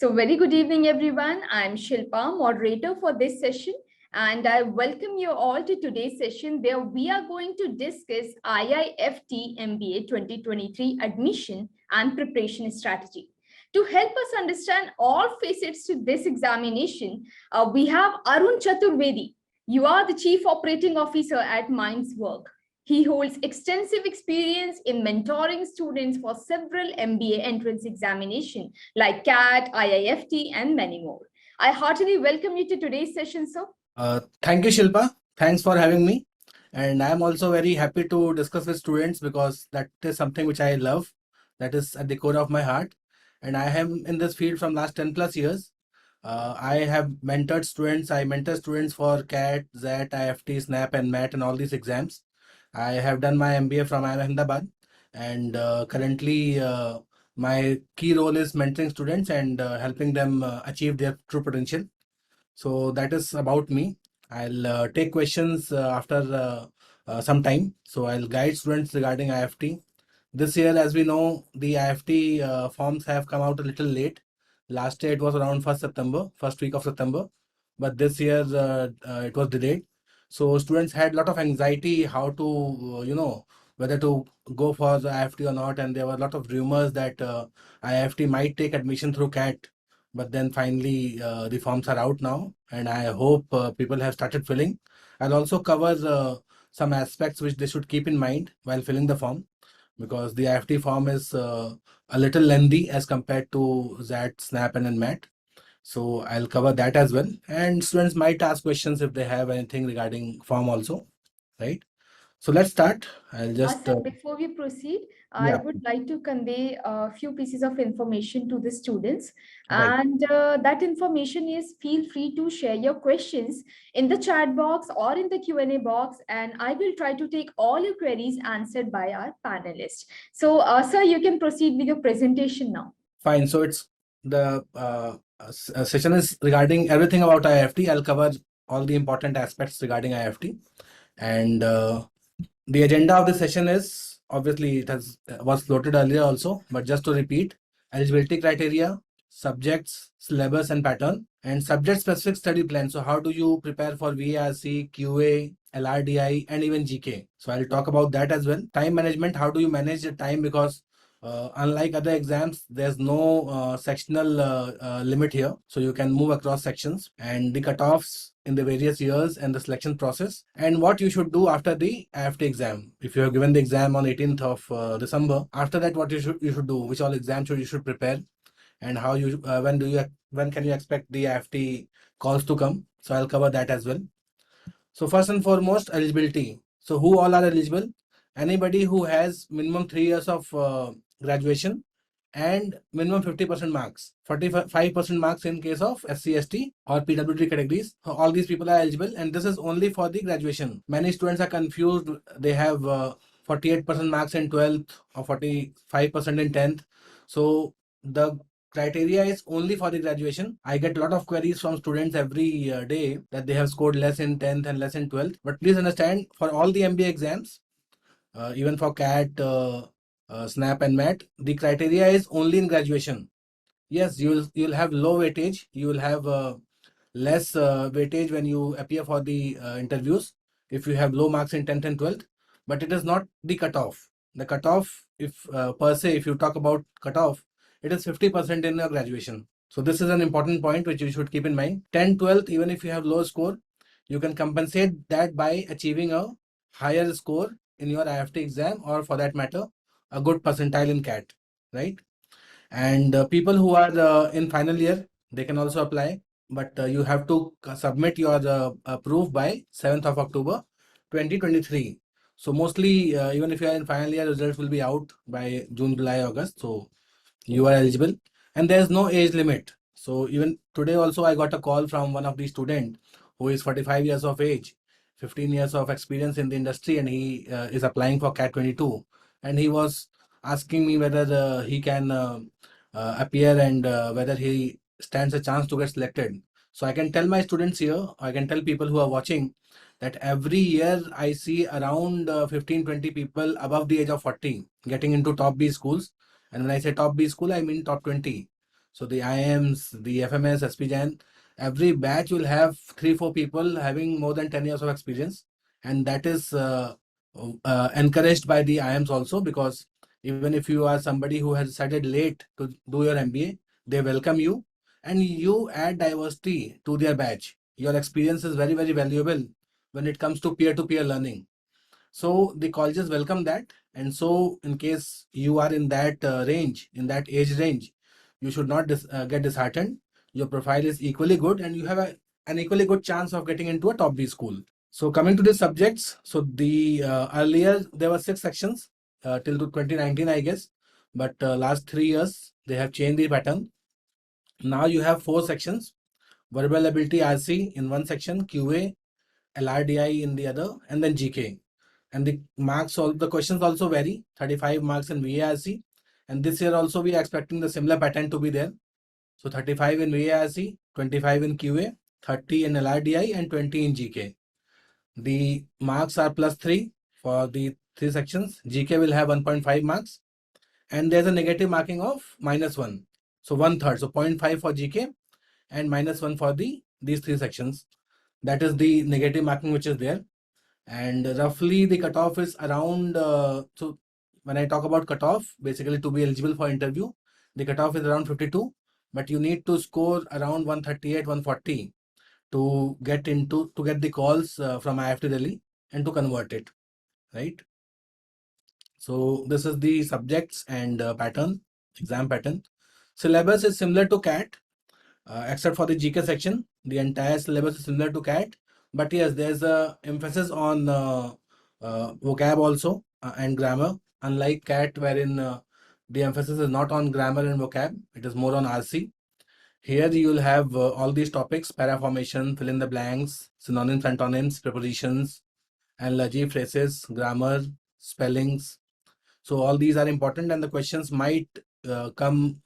So very good evening, everyone. I'm Shilpa, moderator for this session, and I welcome you all to today's session where we are going to discuss IIFT MBA 2023 admission and preparation strategy. To help us understand all facets to this examination, we have Arun Chaturvedi. You are the Chief Operating Officer at Minds Work. He holds extensive experience in mentoring students for several MBA entrance examinations like CAT, IIFT, and many more. I heartily welcome you to today's session, sir. Thank you, Shilpa. Thanks for having me. And I'm also very happy to discuss with students because that is something which I love. That is at the core of my heart. And I am in this field from last 10 plus years. I have mentored students. I mentor students for CAT, ZET, IFT, SNAP, and MAT, and all these exams. I have done my MBA from IIFT Ahmedabad, and currently my key role is mentoring students and helping them achieve their true potential. So that is about me. I'll take questions after some time. So I'll guide students regarding IFT. This year, as we know, the IFT forms have come out a little late. Last year it was around first week of September, but this year it was delayed. So students had a lot of anxiety how to, whether to go for the IFT or not. And there were a lot of rumors that IFT might take admission through CAT. But then finally the forms are out now, and I hope people have started filling. I'll also cover some aspects which they should keep in mind while filling the form, because the IFT form is a little lengthy as compared to ZAT, SNAP, and MAT. So I'll cover that as well. And students might ask questions if they have anything regarding form also, right? So let's start. I'll just... Sir, before we proceed, I would like to convey a few pieces of information to the students. Right. And that information is, feel free to share your questions in the chat box or in the Q&A box, and I will try to take all your queries answered by our panelists. So, sir, you can proceed with your presentation now. Fine. So it's the session is regarding everything about IIFT. I'll cover all the important aspects regarding IIFT. And the agenda of the session is, obviously it was floated earlier also, but just to repeat: eligibility criteria, subjects, syllabus and pattern, and subject specific study plan. So how do you prepare for VRC, QA, LRDI, and even GK? So I'll talk about that as well. Time management: how do you manage the time? Because unlike other exams, there's no sectional limit here, so you can move across sections. And the cutoffs in the various years and the selection process, and what you should do after the IIFT exam. If you have given the exam on 18th of December, after that what you should do, which all exams you should prepare, and how you when can you expect the IIFT calls to come. So I'll cover that as well. So first and foremost, eligibility. So who all are eligible? Anybody who has minimum 3 years of graduation and minimum 50% marks, 45% marks in case of SC/ST or PWD categories. All these people are eligible, and this is only for the graduation. Many students are confused. They have 48% marks in 12th or 45% in 10th. So the criteria is only for the graduation. I get a lot of queries from students every day that they have scored less in 10th and less in 12th. But please understand, for all the MBA exams, even for CAT, SNAP and MAT, the criteria is only in graduation. Yes, you'll have low weightage. You will have less weightage when you appear for the interviews if you have low marks in 10th and 12th. But it is not the cutoff. The cutoff, if per se, if you talk about cutoff, it is 50% in your graduation. So this is an important point which you should keep in mind. 10th, 12th, even if you have low score, you can compensate that by achieving a higher score in your IIFT exam, or for that matter, a good percentile in CAT, right? And people who are in final year, they can also apply, but you have to submit your proof by 7th of October 2023. So mostly, even if you are in final year, results will be out by June, July, August. So you are eligible, and there is no age limit. So even today also, I got a call from one of the students who is 45 years of age, 15 years of experience in the industry, and he is applying for CAT 22. And he was asking me whether he can appear and whether he stands a chance to get selected. So I can tell my students here, I can tell people who are watching, that every year I see around 15-20 people above the age of 40 getting into top B schools. And when I say top B school, I mean top 20. So the IIMs, the FMS, SPJAN, every batch will have 3-4 people having more than 10 years of experience, and that is encouraged by the IIMs also, because even if you are somebody who has decided late to do your MBA, they welcome you and you add diversity to their batch. Your experience is very, very valuable when it comes to peer-to-peer learning. So the colleges welcome that. And so in case you are in that range, in that age range, you should not get disheartened. Your profile is equally good and you have an equally good chance of getting into a top B school. So coming to the subjects, so the earlier there were 6 sections till to 2019, I guess, but last 3 years they have changed the pattern. Now you have 4 sections: verbal ability RC in one section, QA, LRDI in the other, and then GK. And the marks, all the questions also vary. 35 marks in VARC, and this year also we are expecting the similar pattern to be there. So 35 in VARC, 25 in QA, 30 in LRDI, and 20 in GK. The marks are +3 for the 3 sections. GK will have 1.5 marks, and there's a negative marking of -1. So 1/3. So 0.5 for GK and -1 for these 3 sections. That is the negative marking which is there. And roughly the cutoff is around, so when I talk about cutoff, basically to be eligible for interview, the cutoff is around 52, but you need to score around 138, 140 to get the calls from IIFT Delhi and to convert it, right? So this is the subjects and exam pattern. Syllabus is similar to CAT, except for the GK section. The entire syllabus is similar to CAT, but yes, there's a emphasis on vocab also and grammar, unlike CAT, wherein the emphasis is not on grammar and vocab, it is more on RC. Here you will have all these topics: para formation, fill in the blanks, synonyms, antonyms, prepositions, analogy, phrases, grammar, spellings. So all these are important, and the questions might come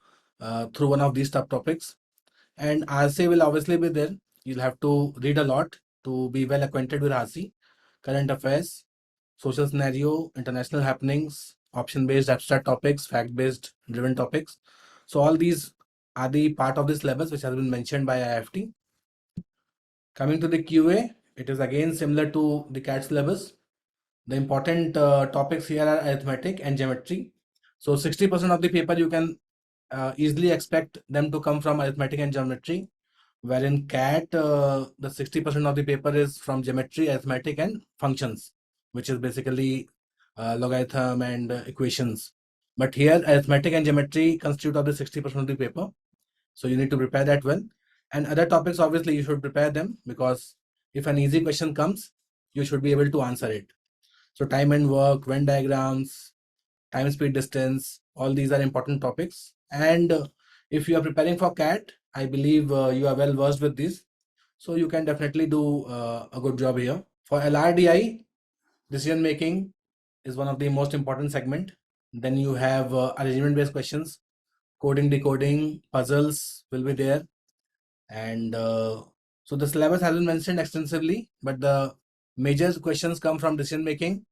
through one of these topics. And RC will obviously be there. You'll have to read a lot to be well acquainted with RC, current affairs, social scenario, international happenings, option-based abstract topics, fact-based driven topics. So all these are the part of this syllabus which has been mentioned by IIFT. Coming to the QA, it is again similar to the CAT syllabus. The important topics here are arithmetic and geometry. So 60% of the paper you can easily expect them to come from arithmetic and geometry, wherein CAT, the 60% of the paper is from geometry, arithmetic, and functions, which is basically logarithm and equations. But here, arithmetic and geometry constitute of the 60% of the paper. So you need to prepare that well. And other topics, obviously, you should prepare them, because if an easy question comes, you should be able to answer it. So time and work, Venn diagrams, time, speed, distance, all these are important topics. And if you are preparing for CAT, I believe you are well versed with this. So you can definitely do a good job here. For LRDI, decision making is one of the most important segment. Then you have arrangement based questions, coding, decoding, puzzles will be there. And so the syllabus has been mentioned extensively, but the major questions come from decision making,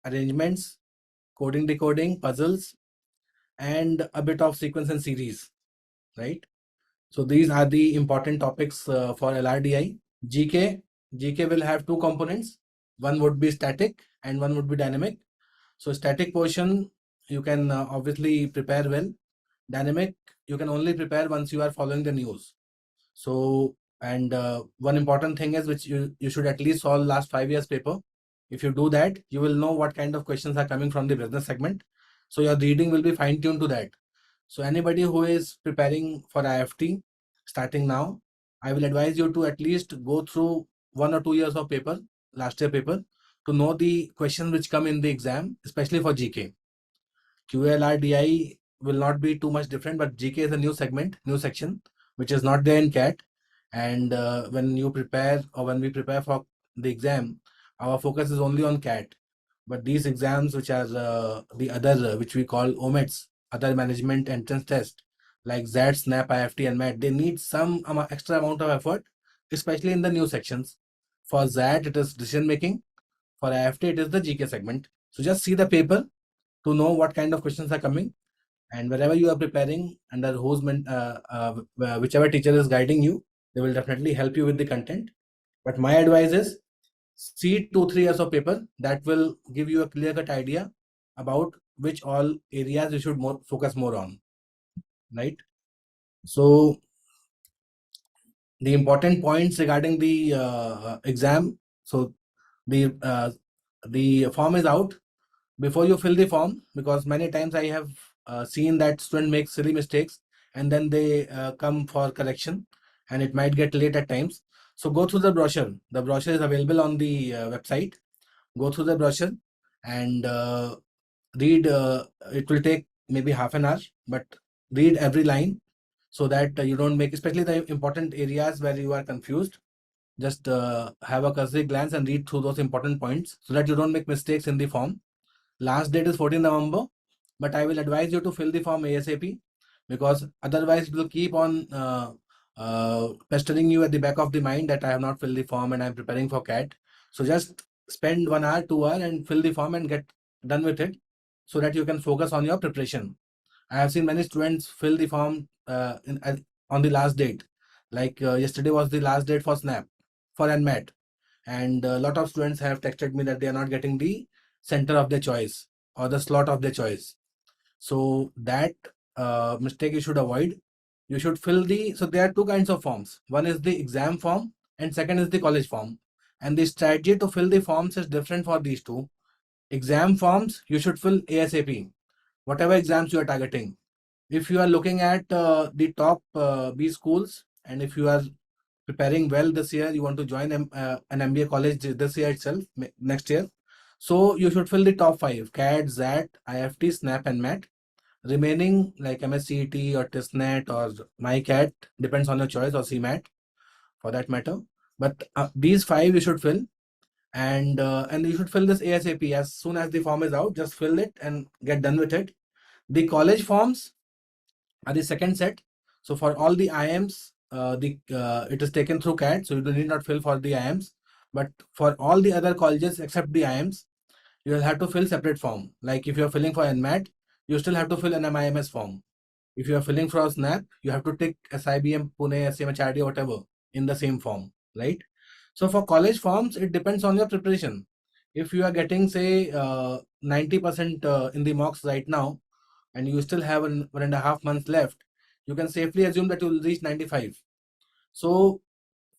arrangements, coding, decoding, puzzles, and a bit of sequence and series, right? So these are the important topics for LRDI. GK will have 2 components. One would be static and one would be dynamic. So static portion, you can obviously prepare well. Dynamic, you can only prepare once you are following the news. So, and one important thing is, which you should at least solve last 5 years paper. If you do that, you will know what kind of questions are coming from the business segment. So your reading will be fine-tuned to that. So anybody who is preparing for IIFT starting now, I will advise you to at least go through 1 or 2 years of paper, last year paper, to know the questions which come in the exam, especially for GK. QLRDI will not be too much different, but GK is a new segment, new section, which is not there in CAT. And when you prepare, or when we prepare for the exam, our focus is only on CAT. But these exams, which are the other, which we call OMETs, other management entrance test, like ZAT, SNAP, IIFT, and MAT, they need some extra amount of effort, especially in the new sections. For ZAT, it is decision making. For IIFT, it is the GK segment. So just see the paper to know what kind of questions are coming. And wherever you are preparing, under whichever teacher is guiding you, they will definitely help you with the content. But my advice is see 2-3 years of paper. That will give you a clear cut idea about which all areas you should focus more on, right? So the important points regarding the exam. So the form is out. Before you fill the form, because many times I have seen that student make silly mistakes and then they come for correction, and it might get late at times. So go through the brochure. The brochure is available on the website. Go through the brochure and read. It will take maybe half an hour, but read every line so that you don't make, especially the important areas where you are confused. Just have a cursory glance and read through those important points so that you don't make mistakes in the form. Last date is 14 November, but I will advise you to fill the form ASAP, because otherwise it will keep on pestering you at the back of the mind that I have not filled the form and I'm preparing for CAT. So just spend 1 hour, 2 hours and fill the form and get done with it so that you can focus on your preparation. I have seen many students fill the form on the last date. Like yesterday was the last date for SNAP, for NMAT, and a lot of students have texted me that they are not getting the center of their choice or the slot of their choice. So that mistake you should avoid. You should fill so there are two kinds of forms. One is the exam form and second is the college form. And the strategy to fill the forms is different for these two. Exam forms you should fill ASAP, whatever exams you are targeting. If you are looking at the top B schools, and if you are preparing well this year, you want to join an MBA college this year itself, next year. So you should fill the top 5: CAT, ZAT, IIFT, SNAP, and MAT. Remaining like MSCET or TISNET or MyCAT, depends on your choice, or CMAT for that matter. But these 5 you should fill, and you should fill this ASAP. As soon as the form is out, just fill it and get done with it. The college forms are the second set. So for all the IIMs, it is taken through CAT, so you do need not fill for the IIMs. But for all the other colleges except the IIMs, you will have to fill separate form. Like if you are filling for NMAT, you still have to fill an MIMS form. If you are filling for SNAP, you have to take SIBM, Pune, SMHRD, whatever in the same form, right? So for college forms, it depends on your preparation. If you are getting say 90% in the mocks right now, and you still have 1.5 months left, you can safely assume that you will reach 95. So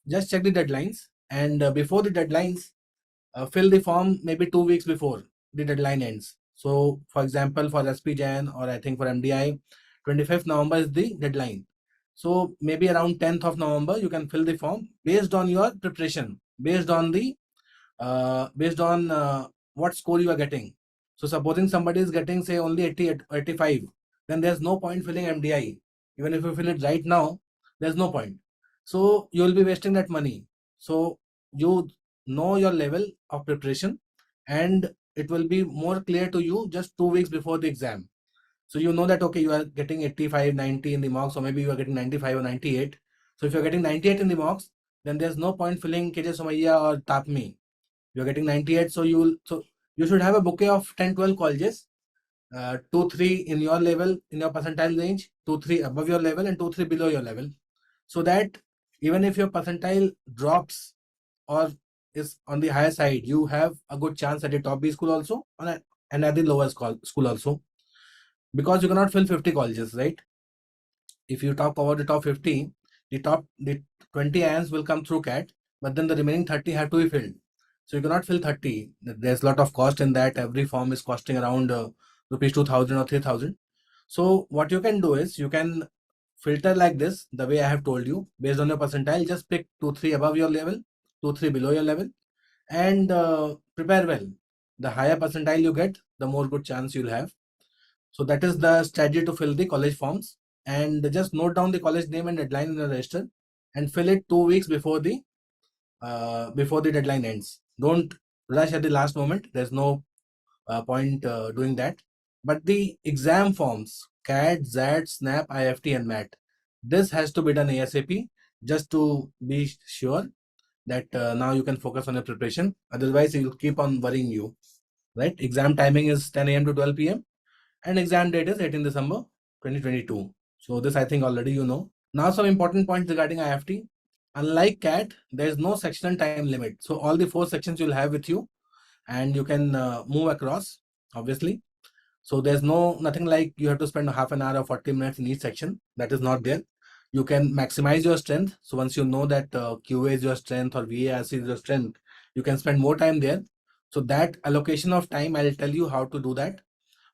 just check the deadlines, and before the deadlines, fill the form maybe 2 weeks before the deadline ends. So for example, for SP Jan, or I think for MDI, 25th November is the deadline. So maybe around 10th of November, you can fill the form based on your preparation, based on what score you are getting. So supposing somebody is getting say only 80, 85, then there's no point filling MDI. Even if you fill it right now, there's no point. So you will be wasting that money. So you know your level of preparation, and it will be more clear to you just 2 weeks before the exam. So you know that, okay, you are getting 85, 90 in the mocks, or maybe you are getting 95 or 98. So if you're getting 98 in the mocks, then there's no point filling KJ Somaiya or TAPMI. You're getting 98, so you should have a bouquet of 10-12 colleges, 2-3 in your level, in your percentile range, 2-3 above your level, and 2-3 below your level, so that even if your percentile drops or is on the higher side, you have a good chance at the top B school also, and at the lower school also, because you cannot fill 50 colleges, right? If you talk about the top 50, the 20 IIMs will come through CAT, but then the remaining 30 have to be filled. So you cannot fill 30. There's a lot of cost in that. Every form is costing around rupees 2,000 or 3,000. So what you can do is you can filter like this, the way I have told you, based on your percentile. Just pick 2-3 above your level, 2-3 below your level, and prepare well. The higher percentile you get, the more good chance you'll have. So that is the strategy to fill the college forms. And just note down the college name and deadline in the register, and fill it 2 weeks before the deadline ends. Don't rush at the last moment. There's no point doing that. But the exam forms, CAT, ZAT, SNAP, IIFT, and MAT, this has to be done ASAP, just to be sure that now you can focus on your preparation. Otherwise, it will keep on worrying you, right? Exam timing is 10 a.m. to 12 p.m. and exam date is 18 December. 2022. So this I think already you know. Now some important points regarding IIFT. Unlike CAT, there is no sectional time limit. So all the 4 sections you'll have with you, and you can move across, obviously. So there's nothing like you have to spend half an hour or 40 minutes in each section. That is not there. You can maximize your strength. So once you know that QA is your strength or VARC is your strength, you can spend more time there. So that allocation of time, I'll tell you how to do that.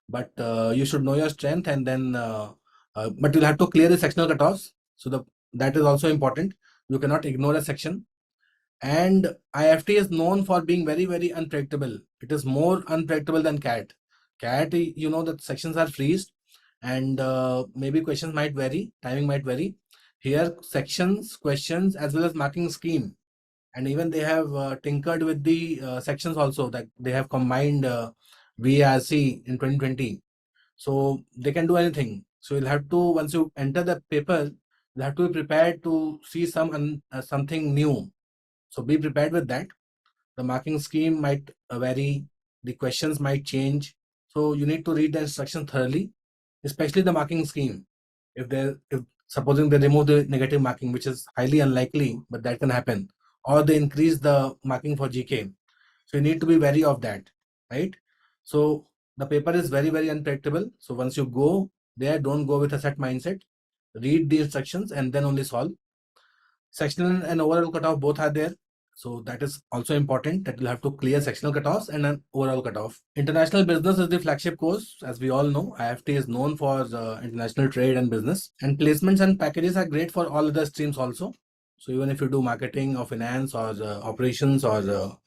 But you should know your strength, and then but you'll have to clear the sectional cutoffs. So that is also important. You cannot ignore a section. And IIFT is known for being very, very unpredictable. It is more unpredictable than CAT. CAT, you know, the sections are freezed, and maybe questions might vary, timing might vary. Here, sections, questions, as well as marking scheme. And even they have tinkered with the sections also, that they have combined VARC in 2020. So they can do anything. So you'll have to, once you enter the paper, you have to be prepared to see something new. So be prepared with that. The marking scheme might vary, the questions might change. So you need to read the instruction thoroughly, especially the marking scheme. If supposing they remove the negative marking, which is highly unlikely, but that can happen, or they increase the marking for GK. So you need to be wary of that, right? So the paper is very, very unpredictable. So once you go there, don't go with a set mindset. Read the instructions and then only solve. Sectional and overall cutoff both are there. So that is also important, that you'll have to clear sectional cutoffs and an overall cutoff. International business is the flagship course. As we all know, IIFT is known for international trade and business. And placements and packages are great for all other streams also. So even if you do marketing or finance or operations or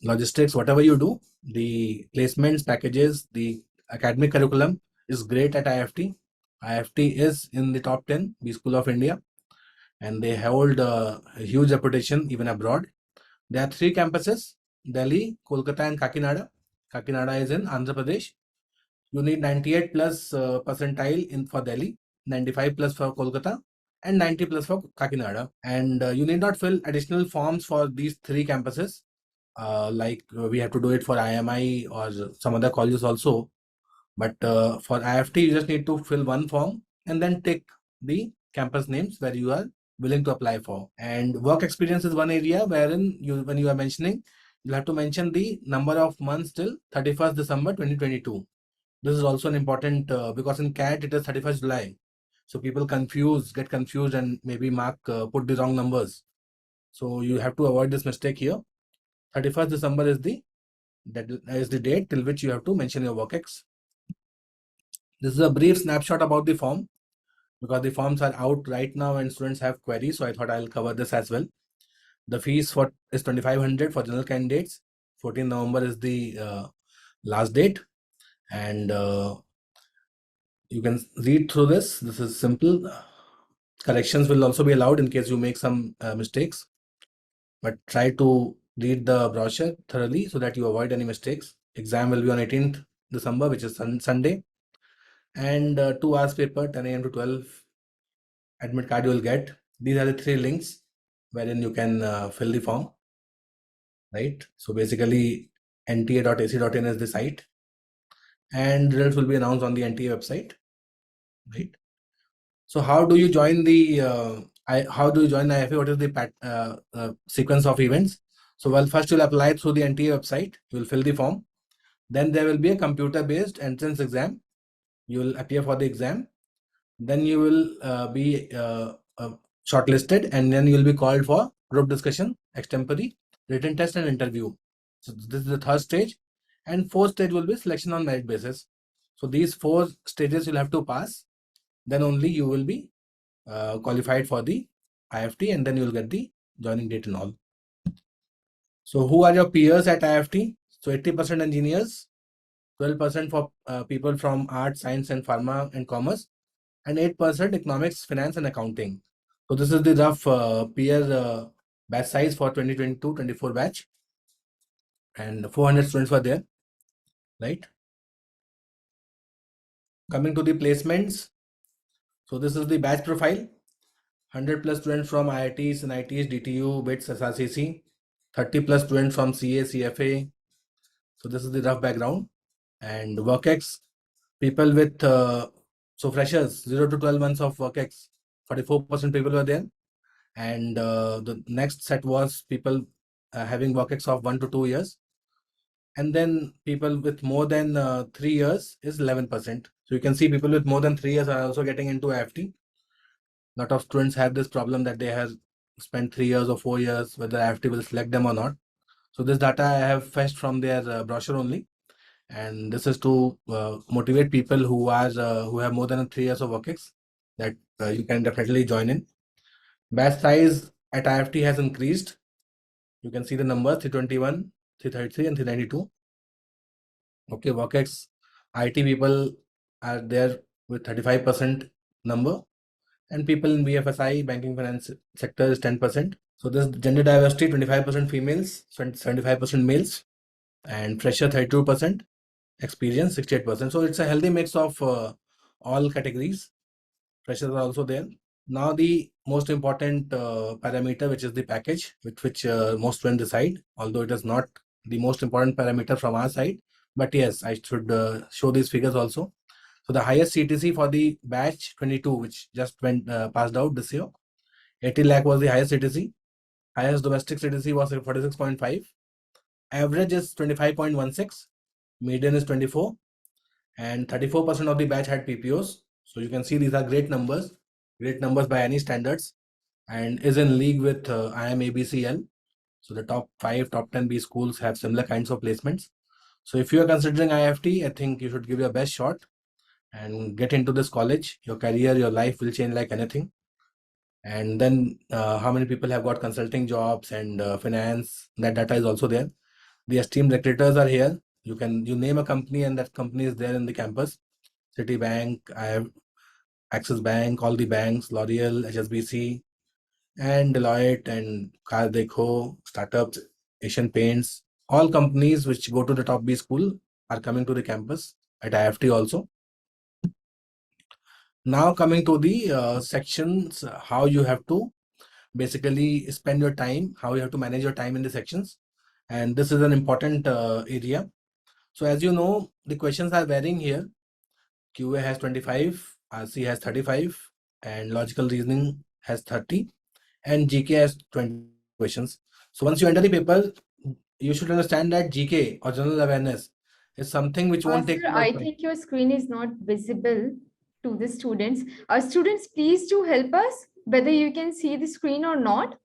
logistics, whatever you do, the placements, packages, the academic curriculum is great at IIFT. IIFT is in the top 10 B School of India, and they hold a huge reputation even abroad. There are 3 campuses: Delhi, Kolkata, and Kakinada. Kakinada is in Andhra Pradesh. You need 98 plus percentile for Delhi, 95 plus for Kolkata, and 90 plus for Kakinada. And you need not fill additional forms for these 3 campuses. We have to do it for IMI or some other colleges also. But for IIFT, you just need to fill one form and then tick the campus names where you are willing to apply for. And work experience is one area wherein when you are mentioning, you'll have to mention the number of months till 31st December 2022. This is also an important because in CAT it is 31st July. So people get confused and maybe put the wrong numbers. So you have to avoid this mistake here. 31st December is the date till which you have to mention your work ex. This is a brief snapshot about the form, because the forms are out right now and students have queries. So I thought I'll cover this as well. The fees is 2,500 for general candidates. 14 November is the last date, and you can read through this. This is simple. Corrections will also be allowed in case you make some mistakes, but try to read the brochure thoroughly so that you avoid any mistakes. Exam will be on 18th December, which is Sunday, and 2 hours paper, 10 a.m. to 12. Admit card you will get. These are the 3 links wherein you can fill the form, right? So basically nta.ac.in is the site, and results will be announced on the NTA website, right? So how do you join the IFA? What is the sequence of events? So first you'll apply through the NTA website. You'll fill the form. Then there will be a computer-based entrance exam. You will appear for the exam. Then you will be shortlisted, and then you'll be called for group discussion, extempore, written test, and interview. So this is the 3rd stage, and 4th stage will be selection on merit basis. So these 4 stages you'll have to pass. Then only you will be qualified for the IIFT, and then you'll get the joining date and all. So who are your peers at IIFT? So 80% engineers, 12% for people from arts, science, and pharma and commerce, and 8% economics, finance, and accounting. So this is the rough peer batch size for 2022-24 batch, and 400 students were there, right? Coming to the placements. So this is the batch profile. 100 plus students from IITs and ITs, DTU, BITS, SRCC. 30 plus students from CA, CFA. So this is the rough background. And WorkX, people with So freshers, 0 to 12 months of work ex, 44% people were there. And the next set was people having work ex of 1 to 2 years. And then people with more than 3 years is 11%. So you can see people with more than 3 years are also getting into IIFT. Lot of students have this problem that they have spent 3 years or 4 years, whether IIFT will select them or not. So this data I have fetched from their brochure only. And this is to motivate people who have more than 3 years of work ex, that you can definitely join in. Batch size at IIFT has increased. You can see the numbers 321, 333, and 392. Okay, work ex IT people are there with 35% number, and people in BFSI, banking finance sector is 10%. So this gender diversity, 25% females, 75% males, and fresher 32%, experience 68%. So it's a healthy mix of all categories. Freshers are also there. Now the most important parameter, which is the package, with which most students decide, although it is not the most important parameter from our side. But yes, I should show these figures also. So the highest CTC for the batch 22, which just went passed out this year, 80 lakh was the highest CTC. Highest domestic CTC was 46.5. Average is 25.16. Median is 24. And 34% of the batch had PPOs. So you can see these are great numbers by any standards, and is in league with IIM So the top 5, top 10 B schools have similar kinds of placements. So if you are considering IIFT, I think you should give your best shot and get into this college. Your career, your life will change like anything. And then how many people have got consulting jobs and finance, that data is also there. The esteemed recruiters are here. You name a company and that company is there in the campus. Citibank, I have Axis Bank, all the banks, L'Oreal, HSBC, and Deloitte and Car Dekho, startups, Asian Paints, all companies which go to the top B school are coming to the campus at IIFT also. Now coming to the sections, how you have to basically spend your time, how you have to manage your time in the sections. And this is an important area. So as you know, the questions are varying here. QA has 25, RC has 35, and logical reasoning has 30, and GK has 20 questions. So once you enter the paper, you should understand that GK or general awareness is something which won't take Sir, too much I time. think your screen is not visible to the students. Students, please do help us whether you can see the screen or not.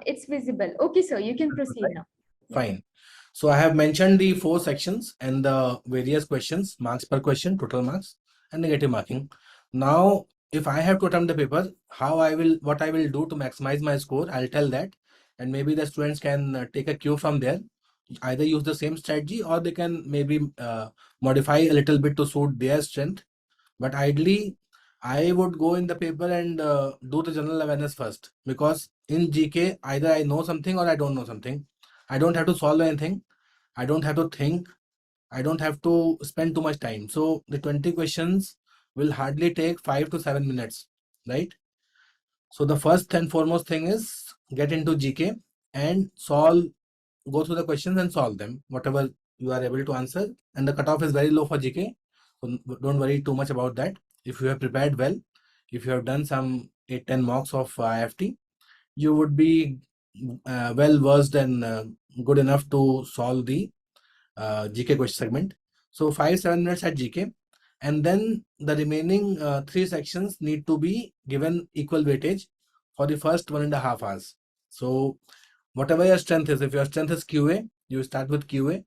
It's visible. Okay, sir, you can proceed now. Fine. So I have mentioned the 4 sections and the various questions, marks per question, total marks, and negative marking. Now, if I have to attempt the paper, what I will do to maximize my score, I'll tell that, and maybe the students can take a cue from there. Either use the same strategy or they can maybe modify a little bit to suit their strength. But ideally, I would go in the paper and do the general awareness first, because in GK, either I know something or I don't know something. I don't have to solve anything. I don't have to think. I don't have to spend too much time. So the 20 questions will hardly take 5 to 7 minutes, right? So the first and foremost thing is get into GK and go through the questions and solve them, whatever you are able to answer. And the cutoff is very low for GK. So don't worry too much about that. If you have prepared well, if you have done some 8-10 mocks of IIFT, you would be well versed and good enough to solve the GK question segment. So 5-7 minutes at GK, and then the remaining 3 sections need to be given equal weightage for the first 1.5 hours. So whatever your strength is, if your strength is QA, you start with QA.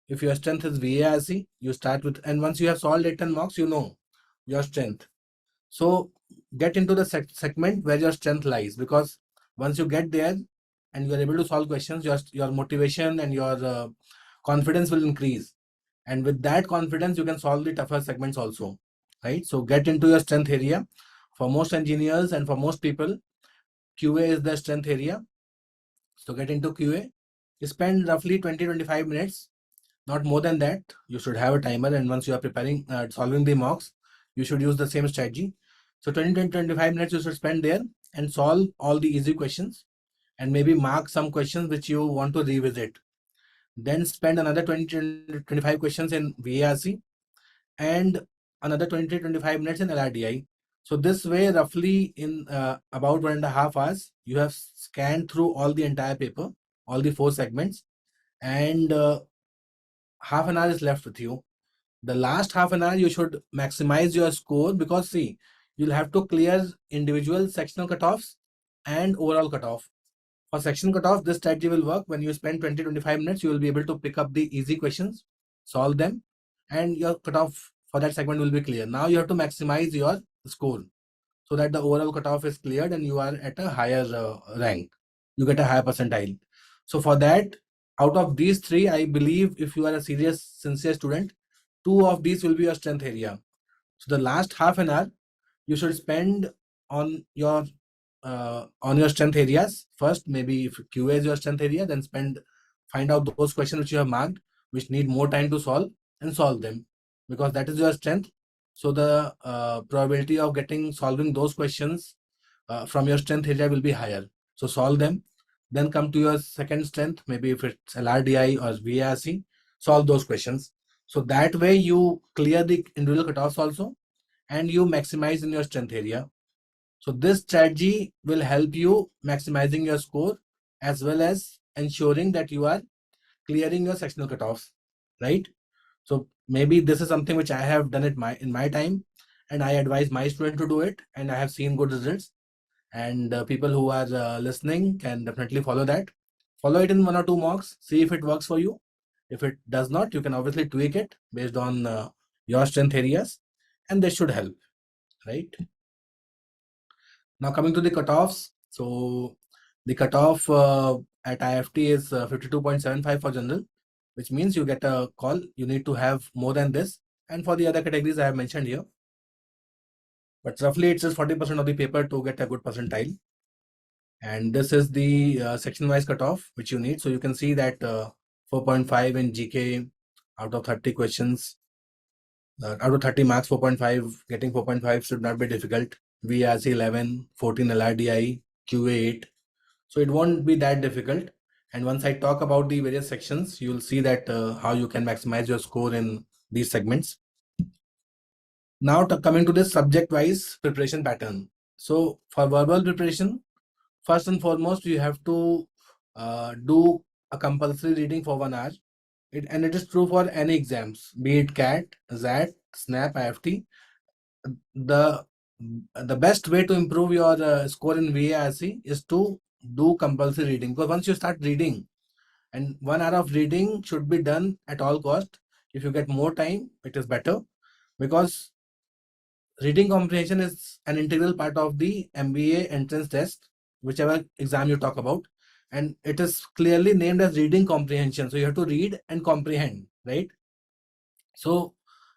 If your strength is VARC, you start with, and once you have solved 8-10 mocks, you know your strength. So get into the segment where your strength lies, because once you get there and you are able to solve questions, your motivation and your confidence will increase. And with that confidence, you can solve the tougher segments also, right? So get into your strength area. For most engineers and for most people, QA is the strength area. So get into QA. Spend roughly 20-25 minutes, not more than that. You should have a timer, and once you are preparing, solving the mocks, you should use the same strategy. So 20-25 minutes you should spend there and solve all the easy questions, and maybe mark some questions which you want to revisit. Then spend another 20-25 questions in VARC, and another 20-25 minutes in LRDI. So this way, roughly in about 1.5 hours, you have scanned through all the entire paper, all the 4 segments, and half an hour is left with you. The last half an hour, you should maximize your score, because see, you'll have to clear individual sectional cutoffs and overall cutoff. For section cutoff, this strategy will work. When you spend 20-25 minutes, you will be able to pick up the easy questions, solve them, and your cutoff for that segment will be clear. Now you have to maximize your score so that the overall cutoff is cleared and you are at a higher rank. You get a higher percentile. So for that, out of these 3, I believe if you are a serious, sincere student, 2 of these will be your strength area. So the last half an hour you should spend on your strength areas. First, maybe if QA is your strength area, then find out those questions which you have marked, which need more time to solve, and solve them, because that is your strength. So the probability of solving those questions from your strength area will be higher. So solve them, then come to your second strength, maybe if it's LRDI or VARC, solve those questions. So that way you clear the individual cutoffs also, and you maximize in your strength area. So this strategy will help you maximizing your score, as well as ensuring that you are clearing your sectional cutoffs, right? So maybe this is something which I have done in my time, and I advise my student to do it, and I have seen good results. And people who are listening can definitely follow that. Follow it in 1 or 2 mocks, see if it works for you. If it does not, you can obviously tweak it based on your strength areas, and this should help, right? Now coming to the cutoffs. So the cutoff at IIFT is 52.75 for general, which means you get a call. You need to have more than this. And for the other categories I have mentioned here. But roughly it's just 40% of the paper to get a good percentile. And this is the section-wise cutoff which you need. So you can see that 4.5 in GK out of 30 questions. Out of 30 marks, 4.5, getting 4.5 should not be difficult. VRC 11, 14 LRDI, QA 8. So it won't be that difficult. And once I talk about the various sections, you'll see that how you can maximize your score in these segments. Now coming to this subject-wise preparation pattern. So for verbal preparation, first and foremost, you have to do a compulsory reading for 1 hour. And it is true for any exams, be it CAT, ZAT, SNAP, IFT. The best way to improve your score in VARC is to do compulsory reading, because once you start reading, and 1 hour of reading should be done at all cost. If you get more time, it is better, because reading comprehension is an integral part of the MBA entrance test, whichever exam you talk about, and it is clearly named as reading comprehension. So you have to read and comprehend, right? So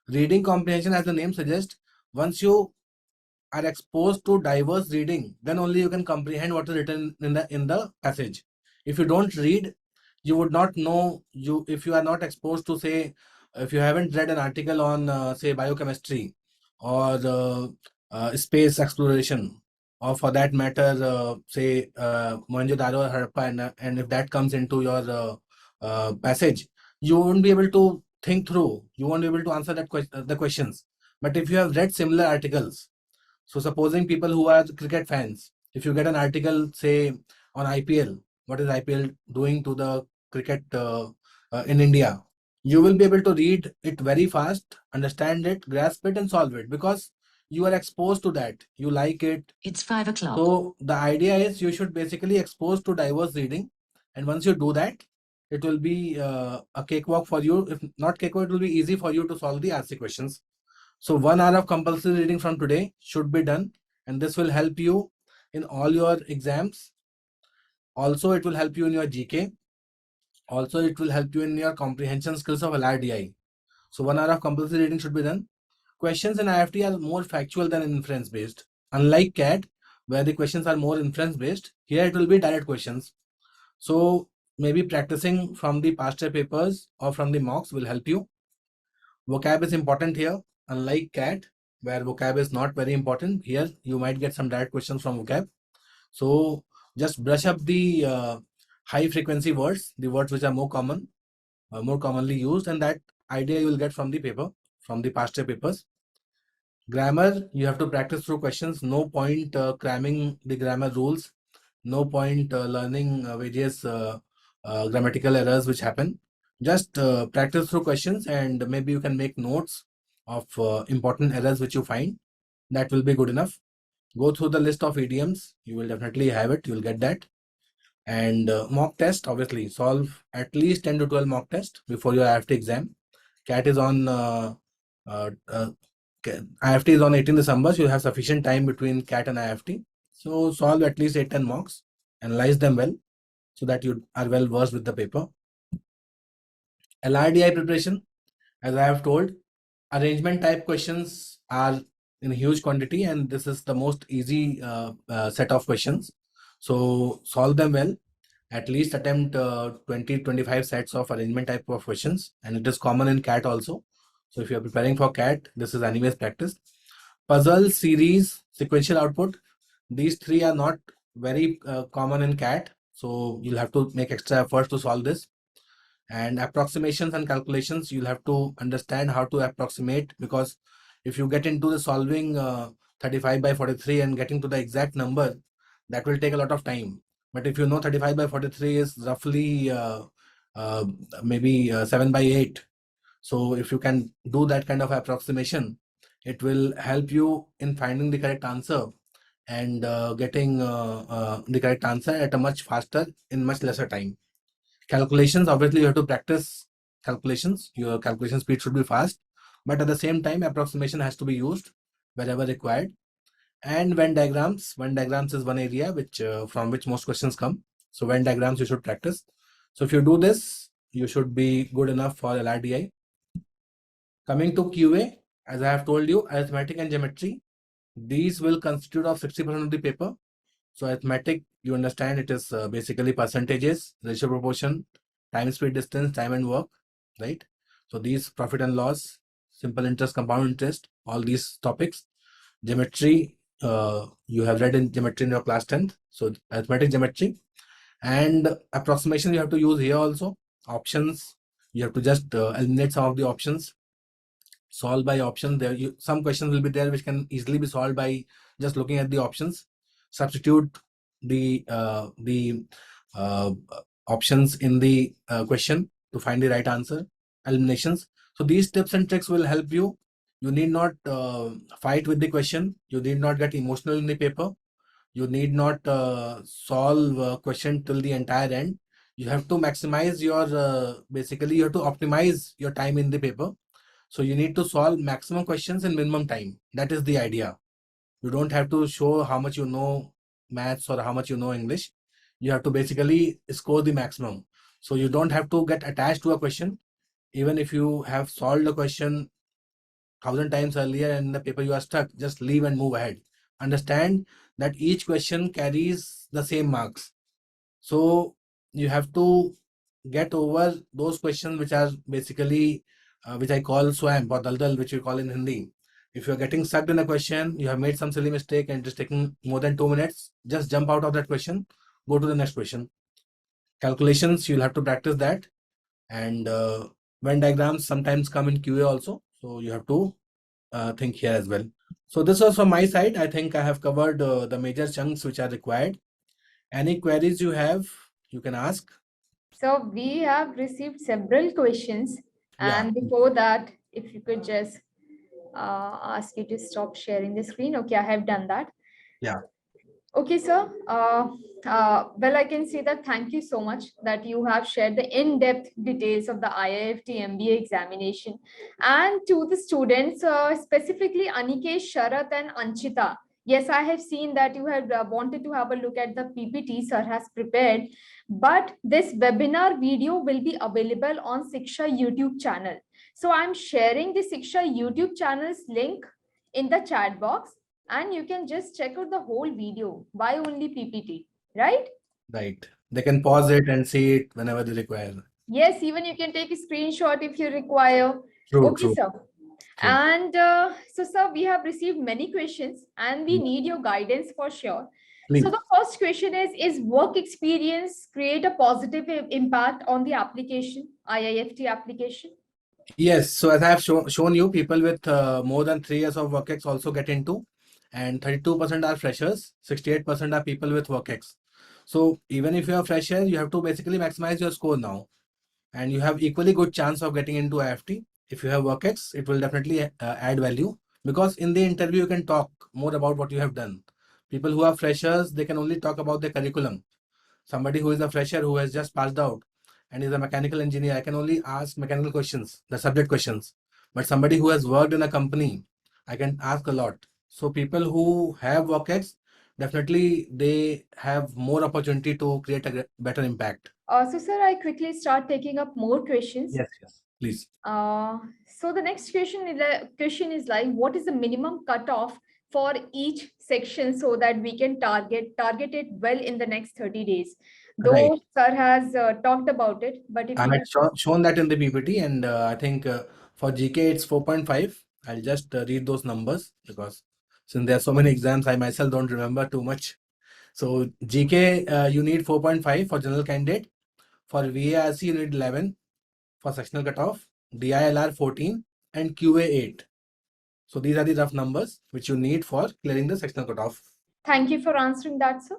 reading comprehension, as the name suggests, once you are exposed to diverse reading, then only you can comprehend what is written in the passage. If you don't read, you would not know. If you are not exposed to, say, if you haven't read an article on say biochemistry or space exploration, or for that matter say Mohenjo-daro or Harappa, and if that comes into your passage, you won't be able to think through, you won't be able to answer the questions. But if you have read similar articles, so supposing people who are cricket fans, if you get an article, say, on IPL, what is IPL doing to the cricket in India, you will be able to read it very fast, understand it, grasp it, and solve it, because you are exposed to that. You like it. It's 5 o'clock. So the idea is you should basically expose to diverse reading. And once you do that, it will be a cakewalk for you. If not cakewalk, it will be easy for you to solve the RC questions. So 1 hour of compulsory reading from today should be done, and this will help you in all your exams. Also, it will help you in your GK. Also, it will help you in your comprehension skills of LRDI. So 1 hour of compulsory reading should be done. Questions in IIFT are more factual than inference based. Unlike CAT, where the questions are more inference based, here it will be direct questions. So maybe practicing from the past year papers or from the mocks will help you. Vocab is important here. Unlike CAT, where vocab is not very important, here you might get some direct questions from vocab. So just brush up the high frequency words, the words which are more common, more commonly used, and that idea you will get from the paper, from the past year papers. Grammar, you have to practice through questions. No point cramming the grammar rules. No point learning various grammatical errors which happen. Just practice through questions, and maybe you can make notes of important errors which you find. That will be good enough. Go through the list of idioms. You will definitely have it. You will get that. And mock test, obviously, solve at least 10 to 12 mock tests before your IIFT exam. CAT is on IIFT is on 18 December, so you have sufficient time between CAT and IIFT. So solve at least 8-10 mocks, analyze them well so that you are well versed with the paper. LRDI preparation, as I have told, arrangement type questions are in huge quantity, and this is the most easy set of questions. So solve them well. At least attempt 20-25 sets of arrangement type of questions, and it is common in CAT also. So if you are preparing for CAT, this is anyways practiced. Puzzle, series, sequential output, these three are not very common in CAT, so you'll have to make extra efforts to solve this. And approximations and calculations, you'll have to understand how to approximate, because if you get into the solving 35 by 43 and getting to the exact number, that will take a lot of time. But if you know 35 by 43 is roughly maybe 7 by 8, so if you can do that kind of approximation, it will help you in finding the correct answer and getting the correct answer at a much faster, in much lesser time. Calculations, obviously you have to practice calculations. Your calculation speed should be fast, but at the same time approximation has to be used wherever required. And Venn diagrams is one area which from which most questions come. So Venn diagrams you should practice. So if you do this, you should be good enough for LRDI. Coming to QA, as I have told you, arithmetic and geometry, these will constitute of 60% of the paper. So arithmetic, you understand, it is basically percentages, ratio proportion, time, speed, distance, time and work, right? So these profit and loss, simple interest, compound interest, all these topics. Geometry, you have read in geometry in your class 10th. So arithmetic, geometry, and approximation you have to use here also. Options, you have to just eliminate some of the options. Solve by option. There, some questions will be there which can easily be solved by just looking at the options. Substitute the options in the question to find the right answer. Eliminations. So these tips and tricks will help you. You need not fight with the question. You need not get emotional in the paper. You need not solve a question till the entire end. You have to maximize your basically you have to optimize your time in the paper. So you need to solve maximum questions in minimum time. That is the idea. You don't have to show how much you know maths or how much you know English. You have to basically score the maximum. So you don't have to get attached to a question. Even if you have solved a question 1,000 times earlier and in the paper you are stuck, just leave and move ahead. Understand that each question carries the same marks. So you have to get over those questions which are basically which I call swamp or daldal, which we call in Hindi. If you're getting stuck in a question, you have made some silly mistake and just taking more than 2 minutes, just jump out of that question, go to the next question. Calculations, you'll have to practice that. And Venn diagrams sometimes come in QA also. So you have to think here as well. So this was from my side. I think I have covered the major chunks which are required. Any queries you have, you can ask. So we have received several questions, Yeah. and before that, if you could just ask you to stop sharing the screen. Okay, I have done that. Yeah. Okay, sir. Well, I can say that thank you so much that you have shared the in-depth details of the IIFT MBA examination. And to the students, specifically Anikesh, Sharath and Anchita, yes, I have seen that you have wanted to have a look at the PPT sir has prepared, but this webinar video will be available on Shiksha YouTube channel. So I'm sharing the Shiksha YouTube channel's link in the chat box, and you can just check out the whole video. Why only PPT, right? Right. They can pause it and see it whenever they require. Yes, even you can take a screenshot if you require. True, Okay, true. sir. True. And so, sir, we have received many questions and we need your guidance for sure. Please. So the first question is work experience create a positive impact on the application, IIFT application? Yes, so as I have shown you, people with more than 3 years of work ex also get into, and 32% are freshers, 68% are people with work ex. So even if you are fresher, you have to basically maximize your score now, and you have equally good chance of getting into IFT. If you have work ex, it will definitely add value, because in the interview you can talk more about what you have done. People who are freshers, they can only talk about the curriculum. Somebody who is a fresher who has just passed out and is a mechanical engineer, I can only ask mechanical questions, the subject questions. But somebody who has worked in a company, I can ask a lot. So people who have work ex, definitely they have more opportunity to create a better impact. So, sir, I quickly start taking up more questions. Yes, please. So the next question is like, what is the minimum cutoff for each section so that we can target it well in the next 30 days? Right. Though sir has talked about it, but if I you had shown that in the PPT, and I think for GK it's 4.5. I'll just read those numbers, because since there are so many exams, I myself don't remember too much. So GK, you need 4.5 for general candidate. For VARC, you need 11 for sectional cutoff, DILR 14, and QA 8. So these are the rough numbers which you need for clearing the sectional cutoff. Thank you for answering that, sir.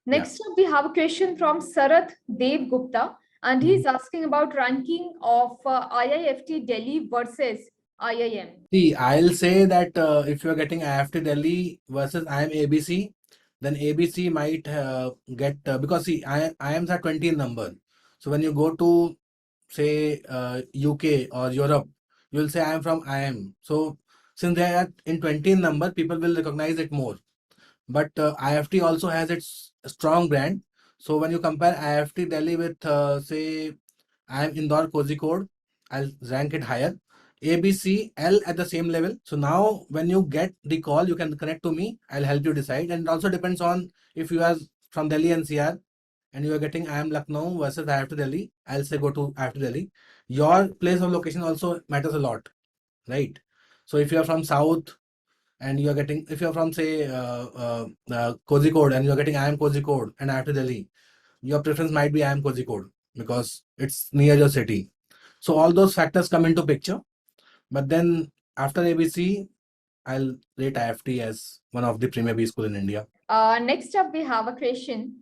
Next up, we have a question from Sarath Dev Gupta, and he's asking about ranking of IIFT Delhi versus IIM. See, I'll say that if you're getting IIFT Delhi versus IIM ABC, then ABC might get, because see, IIMs are 20 in number. So when you go to say UK or Europe, you'll say I am from IIM. So since they are in 20 in number, people will recognize it more. But IIFT also has its strong brand. So when you compare IIFT Delhi with say I am Indore Kozhikode, I'll rank it higher. ABC, L at the same level. So now when you get the call, you can connect to me. I'll help you decide. And it also depends on if you are from Delhi NCR and you are getting I am Lucknow versus IIFT Delhi. I'll say go to IIFT Delhi. Your place of location also matters a lot, right? So if you are from South and you are getting, if you are from say Kozhikode and you are getting I am Kozhikode and IIFT Delhi, your preference might be I am Kozhikode because it's near your city. So all those factors come into picture. But then after ABC, I'll rate IIFT as one of the premier B school in India. Next up, we have a question.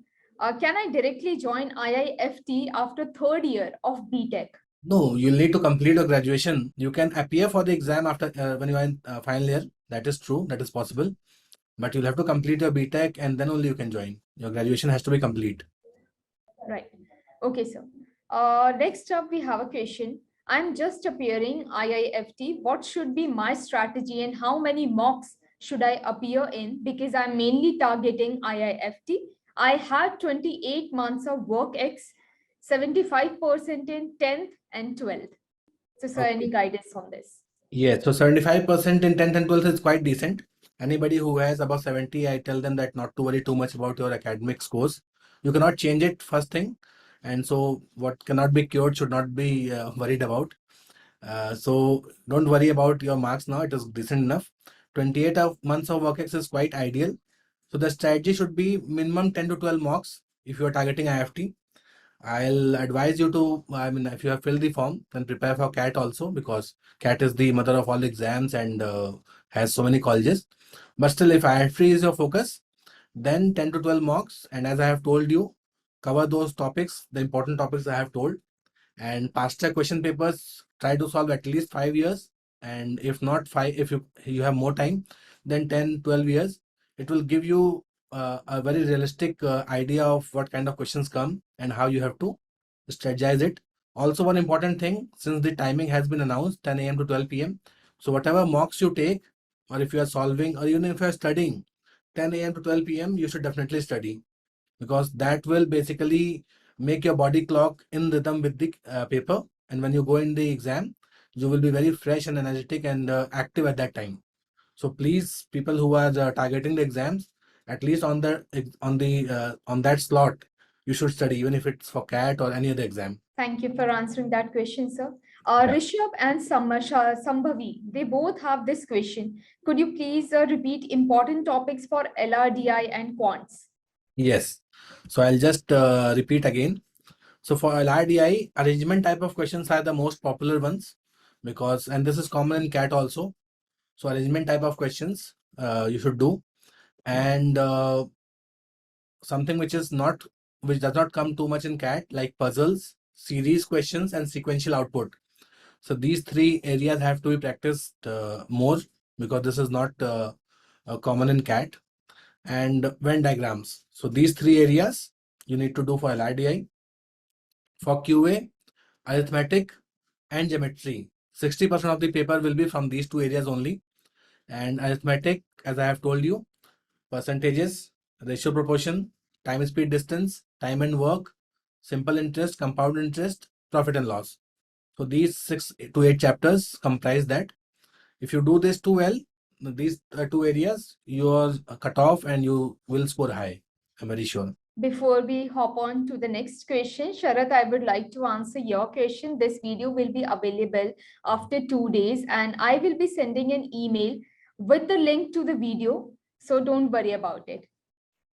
Can I directly join IIFT after third year of BTech? No, you'll need to complete your graduation. You can appear for the exam after when you are in final year. That is true. That is possible. But you'll have to complete your BTech and then only you can join. Your graduation has to be complete. Right. Okay, sir. Next up, we have a question. I'm just appearing IIFT. What should be my strategy and how many mocks should I appear in? Because I'm mainly targeting IIFT. I had 28 months of work X, 75% in 10th and 12th. So, sir, any guidance on this? Yes, so 75% in 10th and 12th is quite decent. Anybody who has above 70, I tell them that not to worry too much about your academic scores. You cannot change it first thing. And so what cannot be cured should not be worried about. So don't worry about your marks now. It is decent enough. 28 months of work ex is quite ideal. So the strategy should be minimum 10 to 12 mocks if you are targeting IIFT. I'll advise you to, I mean, if you have filled the form, then prepare for CAT also, because CAT is the mother of all exams and has so many colleges. But still, if IIFT is your focus, then 10 to 12 mocks. And as I have told you, cover those topics, the important topics I have told. And past year question papers, try to solve at least 5 years. And if not 5, if you have more time, then 10, 12 years. It will give you a very realistic idea of what kind of questions come and how you have to strategize it. Also, one important thing, since the timing has been announced, 10 a.m. to 12 p.m. So whatever mocks you take, or if you are solving, or even if you are studying, 10 a.m. to 12 p.m. you should definitely study, because that will basically make your body clock in rhythm with the paper. And when you go in the exam, you will be very fresh and energetic and active at that time. So please, people who are targeting the exams, at least on that slot, you should study, even if it's for CAT or any other exam. Thank you for answering that question, sir. Yeah. Rishabh and Sambhavi, they both have this question. Could you please repeat important topics for LRDI and Quants? Yes. So I'll just repeat again. So for LRDI, arrangement type of questions are the most popular ones. because, and this is common in CAT also. So arrangement type of questions you should do, and something which is not, which does not come too much in CAT, like puzzles, series questions, and sequential output. So these three areas have to be practiced more, because this is not common in CAT. And Venn diagrams. So these three areas you need to do for Lrdi. For QA, arithmetic and geometry. 60% of the paper will be from these two areas only. And arithmetic, as I have told you, percentages, ratio proportion, time, speed, distance, time and work, simple interest, compound interest, profit and loss. So these 6 to 8 chapters comprise that. If you do this too well, these two areas, you are cut off and you will score high. I'm very sure. Before we hop on to the next question, Sharath, I would like to answer your question. This video will be available after 2 days, and I will be sending an email with the link to the video. So don't worry about it.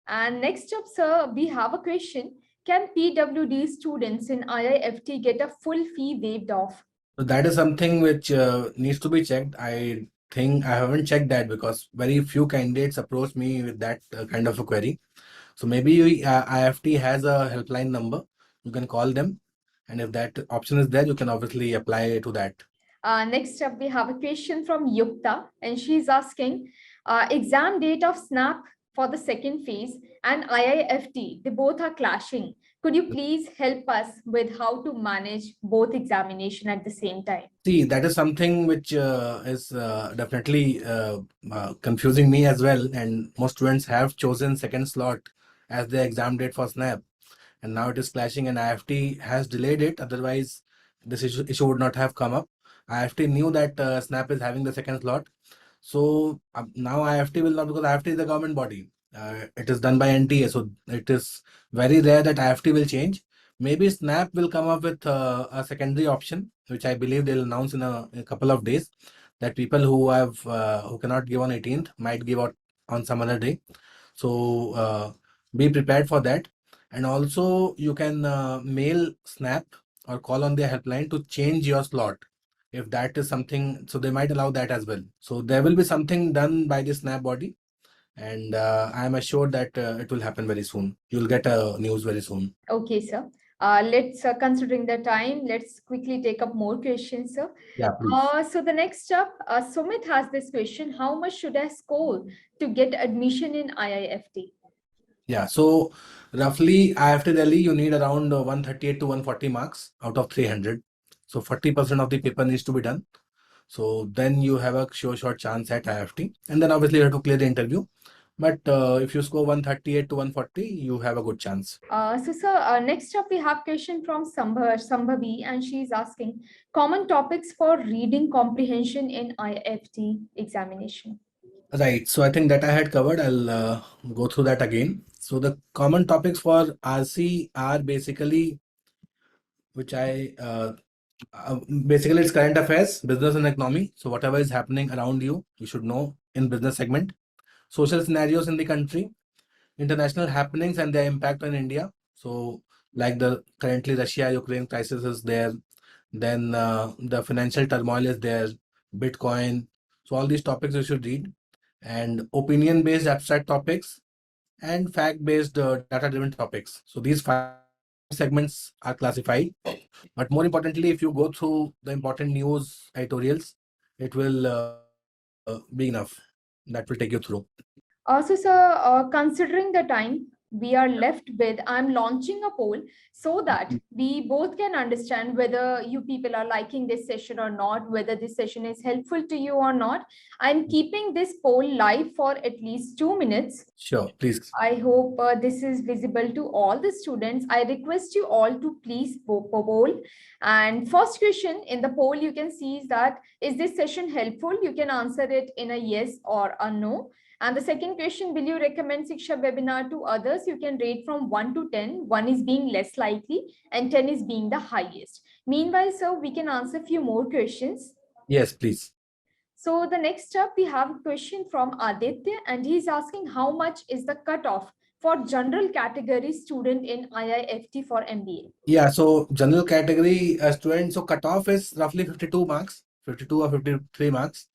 And next up, sir, we have a question. Can PWD students in IIFT get a full fee waived off? So that is something which needs to be checked. I think I haven't checked that, because very few candidates approach me with that kind of a query. So maybe IFT has a helpline number. You can call them, and if that option is there, you can obviously apply to that. Next up, we have a question from Yukta, and she's asking, exam date of SNAP for the second phase and IIFT, they both are clashing. Could you please help us with how to manage both examination at the same time? See, that is something which is definitely confusing me as well. And most students have chosen second slot as their exam date for SNAP. And now it is clashing, and IFT has delayed it. Otherwise, this issue would not have come up. IFT knew that SNAP is having the second slot. So now IFT will not, because IFT is the government body. It is done by NTA. So it is very rare that IFT will change. Maybe SNAP will come up with a secondary option, which I believe they'll announce in a couple of days, that people who have who cannot give on 18th might give out on some other day. So be prepared for that. And also you can mail SNAP or call on their helpline to change your slot, if that is something. So they might allow that as well. So there will be something done by the SNAP body, and I am assured that it will happen very soon. You'll get a news very soon. Okay, sir. Let's, considering the time, let's quickly take up more questions, sir. Yeah, please. So the next up, Sumit has this question: how much should I score to get admission in IIFT? Yeah, so roughly IIFT Delhi, you need around 138 to 140 marks out of 300. So 40% of the paper needs to be done. So then you have a sure shot chance at IIFT, and then obviously you have to clear the interview. But if you score 138 to 140, you have a good chance. So sir, next up we have question from Sambhavi, and she's asking common topics for reading comprehension in IIFT examination. Right. So I think that I had covered. I'll go through that again. So the common topics for RC are basically, which basically it's current affairs, business and economy. So whatever is happening around you, you should know in business segment. Social scenarios in the country, international happenings and their impact on India. So like the currently Russia-Ukraine crisis is there. Then the financial turmoil is there, Bitcoin. So all these topics you should read. And opinion-based abstract topics and fact-based data-driven topics. So these 5 segments are classified. But more importantly, if you go through the important news editorials, it will be enough. That will take you through. So sir, considering the time we are left with, I'm launching a poll so that we both can understand whether you people are liking this session or not, whether this session is helpful to you or not. I'm keeping this poll live for at least 2 minutes. Sure, please. I hope this is visible to all the students. I request you all to please poll. And first question in the poll you can see is that, is this session helpful? You can answer it in a yes or a no. And the second question, will you recommend Shiksha webinar to others? You can rate from 1 to 10. 1 is being less likely and 10 is being the highest. Meanwhile, sir, we can answer a few more questions. Yes, please. So the next up, we have a question from Aditya, and he's asking how much is the cutoff for general category student in IIFT for MBA? Yeah, so general category student, so cutoff is roughly 52 marks. 52 or 53 marks.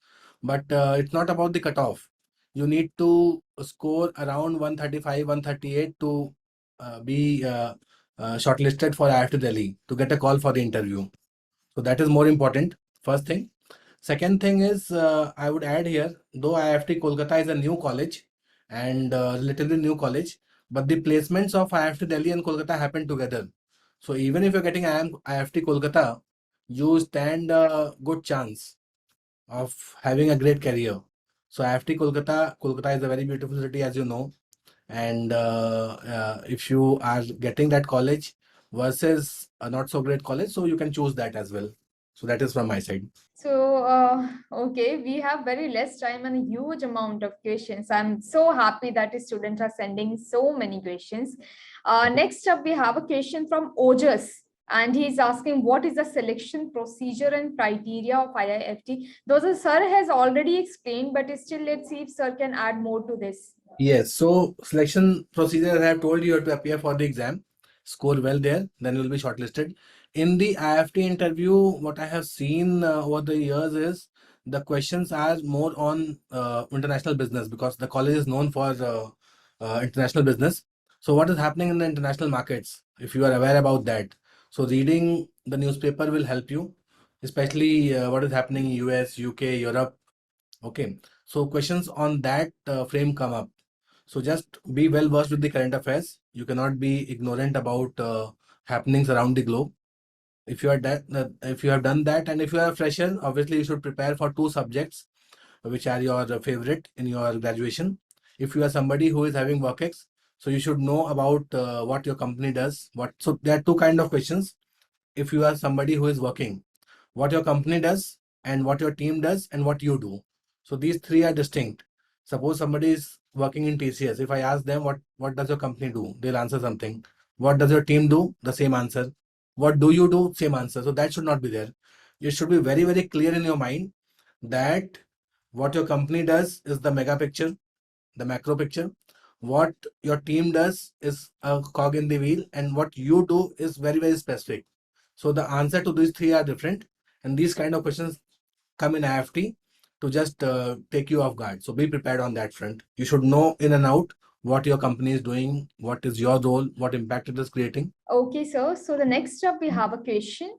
But it's not about the cutoff. You need to score around 135, 138 to be shortlisted for IIFT Delhi to get a call for the interview. So that is more important, first thing. Second thing is, I would add here, though IIFT Kolkata is a new college and relatively new college, but the placements of IIFT Delhi and Kolkata happen together. So even if you're getting IIFT Kolkata, you stand a good chance of having a great career. So IIFT Kolkata is a very beautiful city, as you know. And if you are getting that college versus a not so great college, so you can choose that as well. So that is from my side. So, okay, we have very less time and a huge amount of questions. I'm so happy that the students are sending so many questions. Next up, we have a question from Ojas, and he's asking, what is the selection procedure and criteria of IIFT? Those are, sir has already explained, but still, let's see if sir can add more to this. Yes, so selection procedure, as I have told you, you have to appear for the exam, score well there, then you will be shortlisted. In the IIFT interview, what I have seen over the years is the questions are more on international business, because the college is known for international business. So what is happening in the international markets, if you are aware about that? So reading the newspaper will help you, especially what is happening in US, UK, Europe. Okay, so questions on that frame come up. So just be well versed with the current affairs. You cannot be ignorant about happenings around the globe. If you are if you have done that, and if you are a fresher, obviously you should prepare for two subjects which are your favorite in your graduation. If you are somebody who is having work-ex, so you should know about what your company does. So there are two kind of questions. If you are somebody who is working, what your company does, and what your team does, and what you do. So these three are distinct. Suppose somebody is working in TCS. If I ask them what does your company do, they'll answer something. What does your team do? The same answer. What do you do? Same answer. So that should not be there. You should be very, very clear in your mind that what your company does is the mega picture, the macro picture. What your team does is a cog in the wheel, and what you do is very, very specific. So the answer to these three are different, and these kind of questions come in IIFT to just take you off guard. So be prepared on that front. You should know in and out what your company is doing, what is your role, what impact it is creating. Okay, sir. So the next up, we have a question.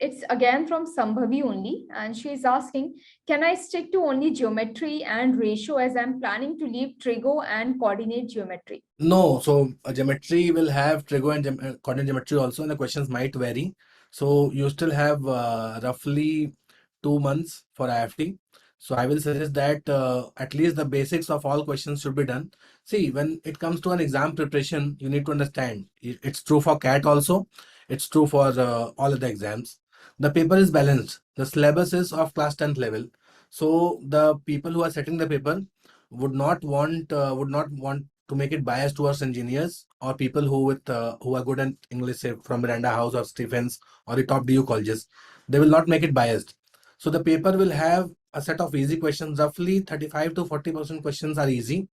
It's again from Sambhavi only, and she is asking, can I stick to only geometry and ratio as I'm planning to leave trigo and coordinate geometry? No, so geometry will have trigo and coordinate geometry also, and the questions might vary. So you still have roughly 2 months for IIFT. So I will suggest that at least the basics of all questions should be done. See, when it comes to an exam preparation, you need to understand it's true for CAT also. It's true for all of the exams. The paper is balanced. The syllabus is of class 10th level. So the people who are setting the paper would not want to make it biased towards engineers or people who are good at English, say from Miranda House or Stephens or the top DU colleges. They will not make it biased. So the paper will have a set of easy questions. Roughly 35 to 40% questions are easy,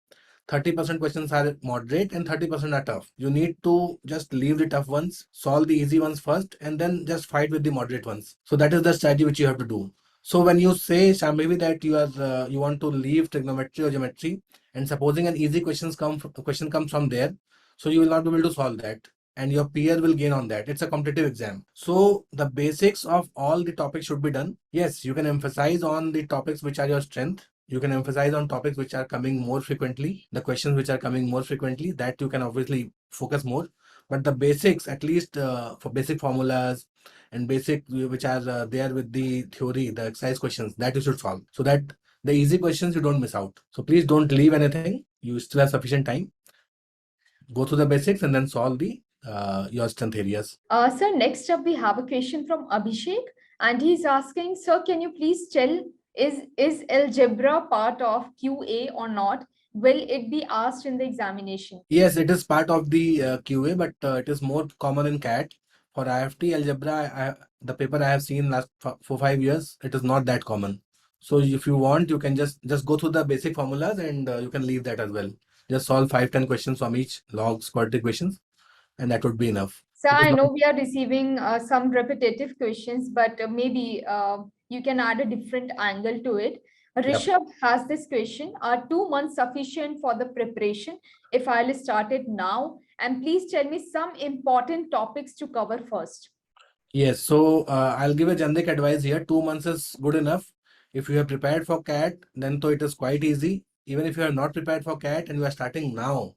30% questions are moderate, and 30% are tough. You need to just leave the tough ones, solve the easy ones first, and then just fight with the moderate ones. So that is the strategy which you have to do. So when you say, Shambhavi, that you want to leave trigonometry or geometry, and supposing an easy question comes from there, so you will not be able to solve that, and your peer will gain on that. It's a competitive exam. So the basics of all the topics should be done. Yes, you can emphasize on the topics which are your strength. You can emphasize on topics which are coming more frequently, the questions which are coming more frequently, that you can obviously focus more. But the basics, at least for basic formulas and basic which are there with the theory, the exercise questions, that you should solve, so that the easy questions you don't miss out. So please don't leave anything. You still have sufficient time. Go through the basics and then solve the your strength areas. Sir, next up, we have a question from Abhishek, and he's asking, sir, can you please tell, is algebra part of QA or not? Will it be asked in the examination? Yes, it is part of the QA, but it is more common in CAT. For IIFT algebra, the paper I have seen last 4-5 years, it is not that common. So if you want, you can just go through the basic formulas, and you can leave that as well. Just solve 5-10 questions from each logs, quadratic equations, and that would be enough. So I know we are receiving some repetitive questions, but maybe You can add a different angle to it. Yep. Rishabh has this question: are 2 months sufficient for the preparation if I'll start it now? And please tell me some important topics to cover first. Yes, so I'll give a generic advice here. 2 months is good enough. If you have prepared for CAT, then it is quite easy. Even if you are not prepared for CAT and you are starting now,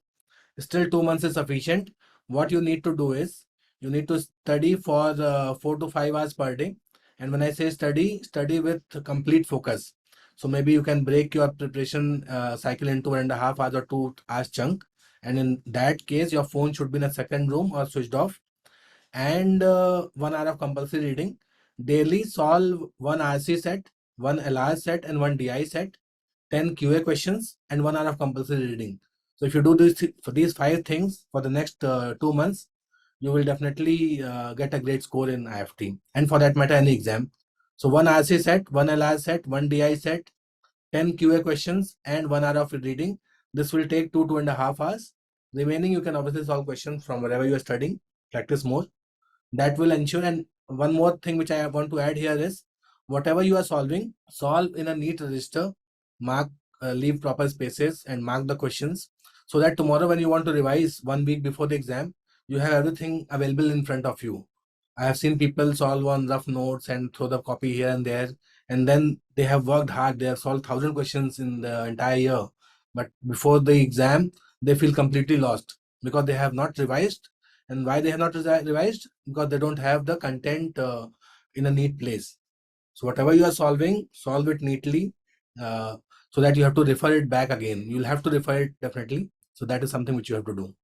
still 2 months is sufficient. What you need to do is you need to study for 4 to 5 hours per day. And when I say study, study with complete focus. So maybe you can break your preparation cycle into 1.5 hours or 2 hours chunk. And in that case, your phone should be in a second room or switched off. And 1 hour of compulsory reading. Daily solve one RC set, one LR set, and one DI set, 10 QA questions, and 1 hour of compulsory reading. So if you do this for these 5 things for the next 2 months, you will definitely get a great score in IFT, and for that matter, any exam. So one RC set, one LR set, one DI set, 10 QA questions, and 1 hour of reading. This will take 2.5 hours. Remaining, you can obviously solve questions from wherever you are studying. Practice more. That will ensure. And one more thing which I want to add here is whatever you are solving, solve in a neat register, mark, leave proper spaces, and mark the questions, so that tomorrow when you want to revise 1 week before the exam, you have everything available in front of you. I have seen people solve on rough notes and throw the copy here and there, and then they have worked hard. They have solved 1,000 questions in the entire year, but before the exam, they feel completely lost because they have not revised. And why they have not revised? Because they don't have the content in a neat place. So whatever you are solving, solve it neatly, so that you have to refer it back again. You'll have to refer it definitely. So that is something which you have to do.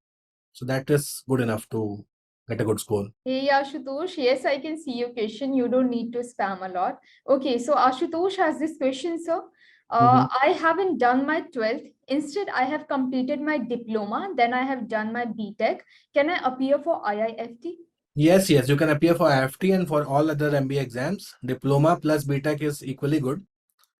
So that is good enough to get a good score. Hey Ashutosh, yes, I can see your question. You don't need to spam a lot. Okay, so Ashutosh has this question, sir. I haven't done my 12th. Instead, I have completed my diploma. Then I have done my BTech. Can I appear for IIFT? Yes, you can appear for IFT and for all other MBA exams. Diploma plus BTech is equally good.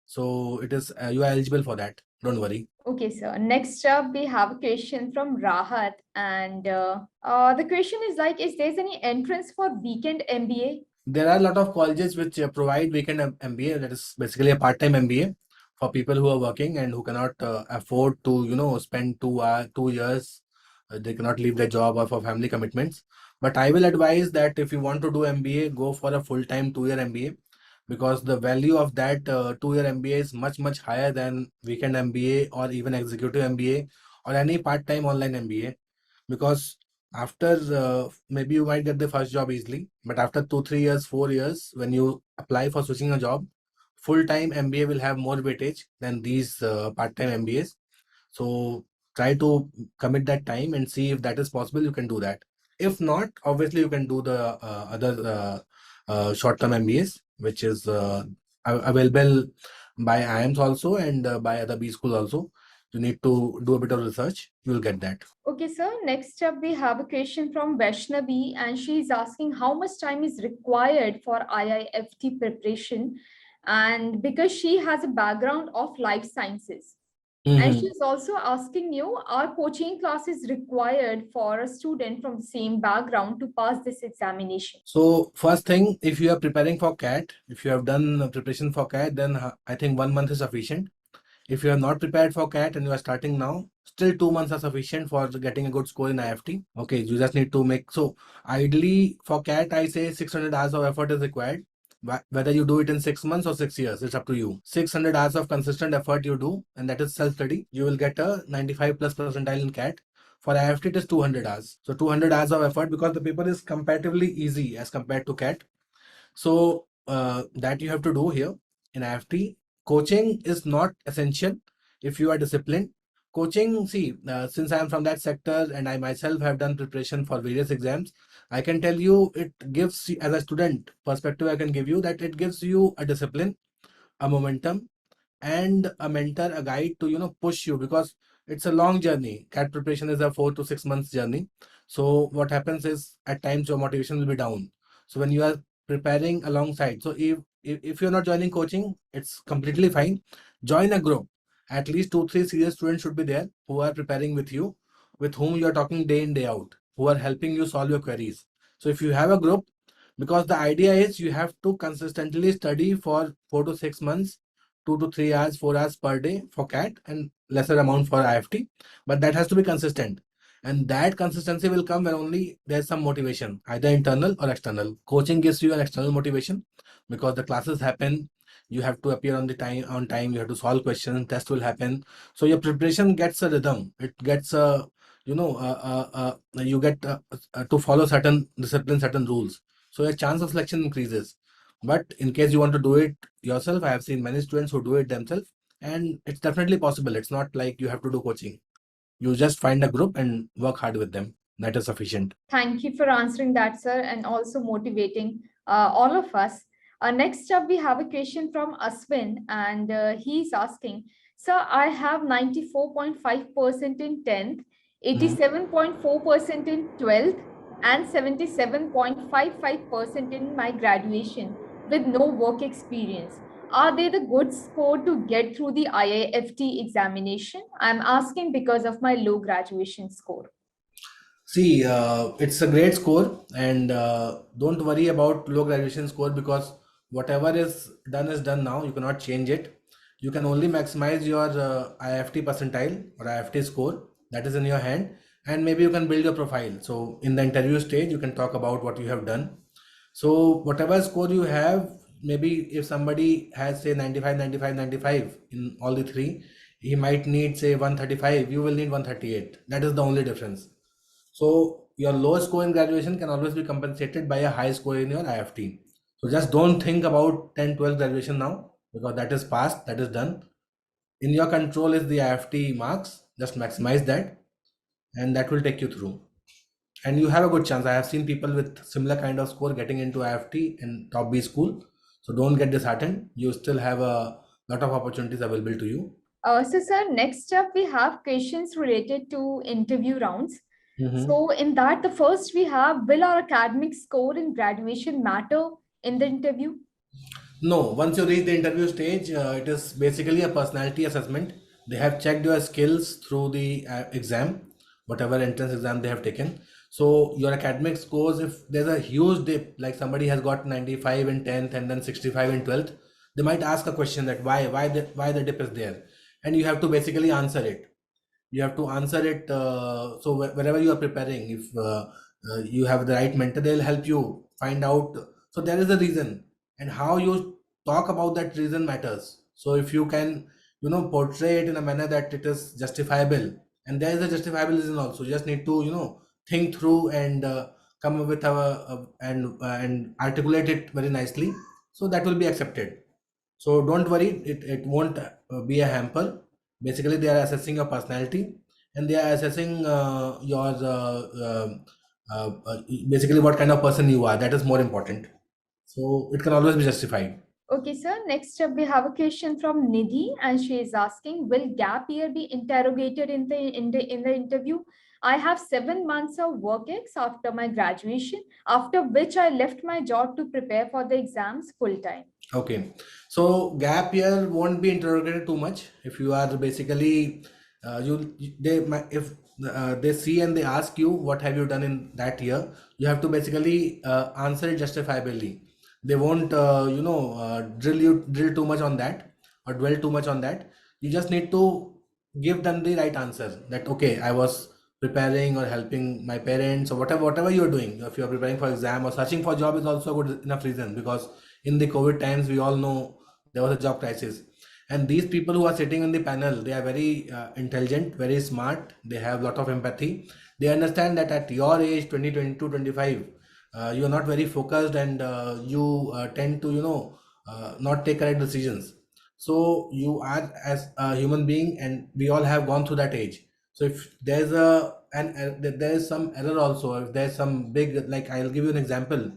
So it is you are eligible for that. Don't worry. Okay, sir. Next up, we have a question from Rahat. And the question is like, is there any entrance for weekend MBA? There are a lot of colleges which provide weekend MBA. That is basically a part-time MBA for people who are working and who cannot afford to spend 2 years. They cannot leave their job or for family commitments. But I will advise that if you want to do MBA, go for a full-time 2-year MBA, because the value of that 2-year MBA is much higher than weekend MBA or even executive MBA or any part-time online MBA. Because after maybe you might get the first job easily, but after 2 3 years, 4 years, when you apply for switching a job, full-time MBA will have more weightage than these part-time MBAs. So try to commit that time and see if that is possible. You can do that. If not, obviously you can do the other short-term MBAs, which is available by IIMs also and by other B schools also. You need to do a bit of research. You will get that. Okay, sir. Next up, we have a question from Vaishnavi, and she is asking how much time is required for IIFT preparation, and because she has a background of life sciences. And she's also asking you, are coaching classes required for a student from the same background to pass this examination? So first thing, if you are preparing for CAT, if you have done preparation for CAT, then I think 1 month is sufficient. If you are not prepared for CAT and you are starting now, still 2 months are sufficient for getting a good score in IFT. Okay, you just need to make, so ideally for CAT, I say 600 hours of effort is required. Whether you do it in 6 months or 6 years, it's up to you. 600 hours of consistent effort you do, and that is self-study. You will get a 95 plus percentile in CAT. For IFT, it is 200 hours. So 200 hours of effort, because the paper is comparatively easy as compared to CAT. So that you have to do here in IFT. Coaching is not essential if you are disciplined. Coaching, see, since I am from that sector and I myself have done preparation for various exams, I can tell you it gives, as a student perspective, I can give you that it gives you a discipline, a momentum, and a mentor, a guide to push you, because it's a long journey. CAT preparation is a 4 to 6 months journey. So what happens is at times your motivation will be down. So when you are preparing alongside, so if you're not joining coaching, it's completely fine. Join a group. At least 2 3 serious students should be there who are preparing with you, with whom you are talking day in day out, who are helping you solve your queries. So if you have a group, because the idea is you have to consistently study for 4 to 6 months, 2 to 3 hours, 4 hours per day for CAT and lesser amount for IFT, but that has to be consistent. And that consistency will come when only there's some motivation, either internal or external. Coaching gives you an external motivation because the classes happen. You have to appear on time. You have to solve questions. Test will happen. So your preparation gets a rhythm. It gets a you get to follow certain discipline, certain rules. So your chance of selection increases. But in case you want to do it yourself, I have seen many students who do it themselves, and it's definitely possible. It's not like you have to do coaching. You just find a group and work hard with them. That is sufficient. Thank you for answering that, sir, and also motivating all of us. Next up, we have a question from Aswin, and he's asking, Sir, I have 94.5% in 10th, 87.4% in 12th, and 77.55% in my graduation with no work experience. Are they the good score to get through the IIFT examination? I'm asking because of my low graduation score. See, it's a great score, and don't worry about low graduation score because whatever is done now. You cannot change it. You can only maximize your IFT percentile or IFT score that is in your hand, and maybe you can build your profile. So in the interview stage, you can talk about what you have done. So whatever score you have, maybe if somebody has say 95, 95, 95 in all the three, he might need say 135. You will need 138. That is the only difference. So your low score in graduation can always be compensated by a high score in your IFT. So just don't think about 10, 12 graduation now because that is past, that is done. In your control is the IFT marks. Just maximize that, and that will take you through. And you have a good chance. I have seen people with similar kind of score getting into IFT in top B school. So don't get disheartened. You still have a lot of opportunities available to you. So, sir, next up we have questions related to interview rounds. So in that, the first we have, will our academic score in graduation matter in the interview? No, once you reach the interview stage, it is basically a personality assessment. They have checked your skills through the exam, whatever entrance exam they have taken. So your academic scores, if there's a huge dip, like somebody has got 95 in 10th and then 65 in 12th, they might ask a question that why the dip is there, and you have to basically answer it. You have to answer it. So wherever you are preparing, if you have the right mentor, they'll help you find out. So there is a reason, and how you talk about that reason matters. So if you can, portray it in a manner that it is justifiable, and there is a justifiable reason also. You just need to, think through and come up with and articulate it very nicely. So that will be accepted. So don't worry, it won't be a hamper. Basically, they are assessing your personality, and they are assessing your basically what kind of person you are. That is more important. So it can always be justified. Okay, sir. Next up, we have a question from Nidhi, and she is asking, will gap year be interrogated in the interview? I have 7 months of work ex after my graduation, after which I left my job to prepare for the exams full time. Okay, so gap year won't be interrogated too much if you are basically if they see and they ask you what have you done in that year, you have to basically answer it justifiably. They won't drill too much on that or dwell too much on that. You just need to give them the right answer that okay, I was preparing or helping my parents or whatever you're doing. If you're preparing for exam or searching for job is also a good enough reason, because in the COVID times we all know there was a job crisis, and these people who are sitting in the panel, they are very intelligent, very smart, they have a lot of empathy. They understand that at your age 20, 22, 25, you are not very focused, and you tend to not take correct decisions. So you are as a human being, and we all have gone through that age. So if there's there is some error also, if there's some big, like I'll give you an example.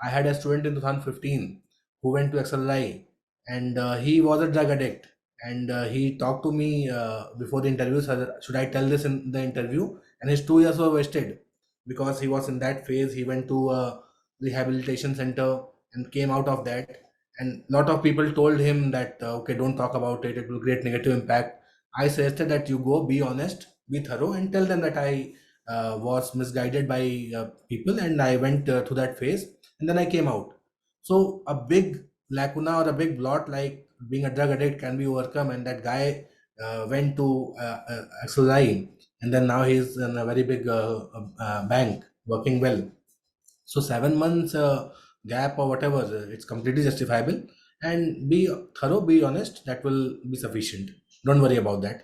I had a student in 2015 who went to XLI, and he was a drug addict, and he talked to me before the interview, "Sir, should I tell this in the interview?" And his 2 years were wasted because he was in that phase. He went to a rehabilitation center and came out of that, and a lot of people told him that okay, don't talk about it, it will create negative impact. I suggested that you go, be honest, be thorough, and tell them that I was misguided by people, and I went through that phase, and then I came out. So a big lacuna or a big blot like being a drug addict can be overcome, and that guy went to XRI, and then now he's in a very big bank working well. So 7 months gap or whatever, it's completely justifiable. And be thorough, be honest. That will be sufficient. Don't worry about that.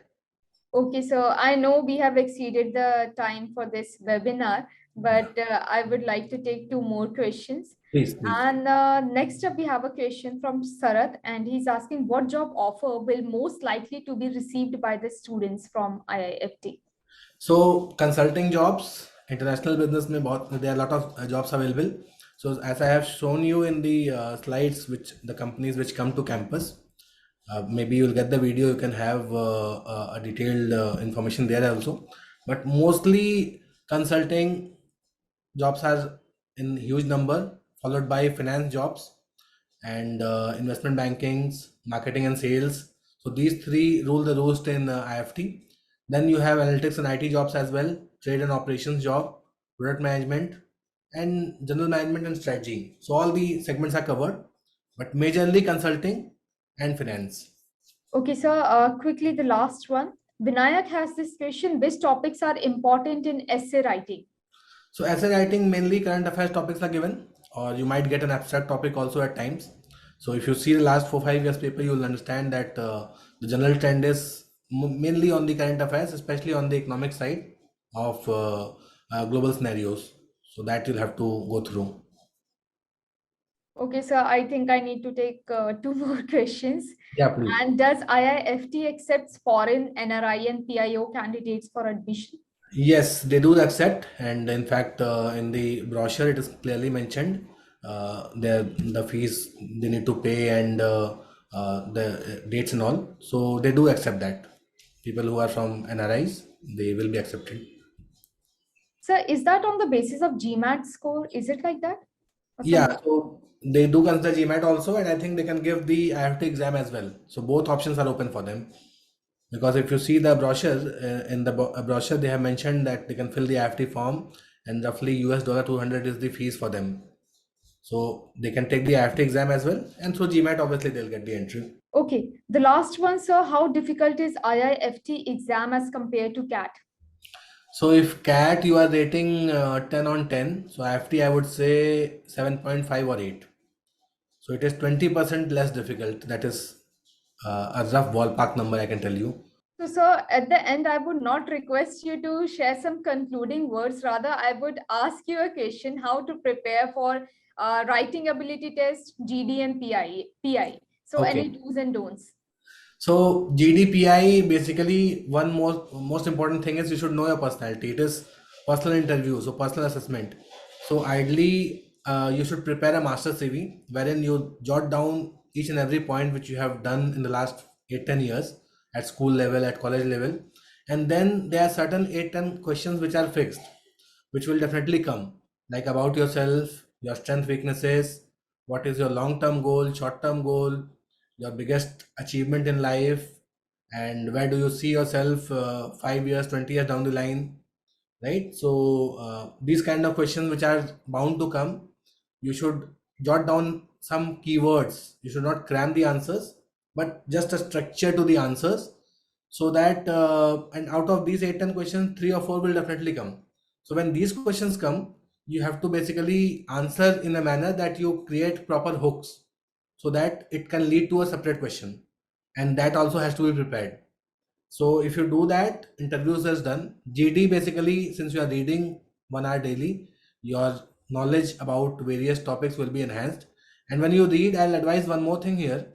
Okay, so I know we have exceeded the time for this webinar, but I would like to take two more questions. Please, please. And next up, we have a question from Sarath, and he's asking what job offer will most likely to be received by the students from IIFT? So consulting jobs, international business में बहुत there are a lot of jobs available. So as I have shown you in the slides, which the companies which come to campus, maybe you'll get the video. You can have a detailed information there also. But mostly consulting jobs are in huge number, followed by finance jobs and investment bankings, marketing and sales. So these three rule the roost in IFT. Then you have analytics and IT jobs as well, trade and operations job, product management, and general management and strategy. So all the segments are covered, but majorly consulting and finance. Okay, so quickly the last one. Vinayak has this question, which topics are important in essay writing? So essay writing, mainly current affairs topics are given, or you might get an abstract topic also at times. So if you see the last 4-5 years paper, you will understand that the general trend is mainly on the current affairs, especially on the economic side of global scenarios. So that you'll have to go through. Okay, so I think I need to take two more questions. Yeah, please. And does IIFT accepts foreign NRI and PIO candidates for admission? Yes, they do accept, and in fact, in the brochure it is clearly mentioned the fees they need to pay and the dates and all. So they do accept that. People who are from NRIs, they will be accepted. So is that on the basis of GMAT score? Is it like that? Or Yeah, something? so they do consider GMAT also, and I think they can give the IIFT exam as well. So both options are open for them. Because if you see the brochure, in the brochure, they have mentioned that they can fill the IIFT form, and roughly $200 is the fees for them. So they can take the IIFT exam as well, and through GMAT, obviously, they'll get the entry. Okay, the last one, sir, how difficult is IIFT exam as compared to CAT? So if CAT you are rating 10 on 10, so IIFT I would say 7.5 or 8. So it is 20% less difficult. That is a rough ballpark number, I can tell you. So, sir, at the end, I would not request you to share some concluding words. Rather, I would ask you a question, how to prepare for writing ability test, GD and PI. So Okay. any do's and don'ts. So GDPI, basically one most important thing is you should know your personality. It is personal interview, so personal assessment. So ideally, you should prepare a master CV wherein you jot down each and every point which you have done in the last 8-10 years at school level, at college level, and then there are certain 8-10 questions which are fixed, which will definitely come, like about yourself, your strength, weaknesses, what is your long-term goal, short-term goal, your biggest achievement in life, and where do you see yourself 5 years, 20 years down the line, right? So these kind of questions which are bound to come, you should jot down some keywords. You should not cram the answers, but just a structure to the answers, so that and out of these 8-10 questions, 3 or 4 will definitely come. So when these questions come, you have to basically answer in a manner that you create proper hooks, so that it can lead to a separate question, and that also has to be prepared. So if you do that, interviews is done. GD, basically, since you are reading 1 hour daily, your knowledge about various topics will be enhanced. And when you read, I'll advise one more thing here: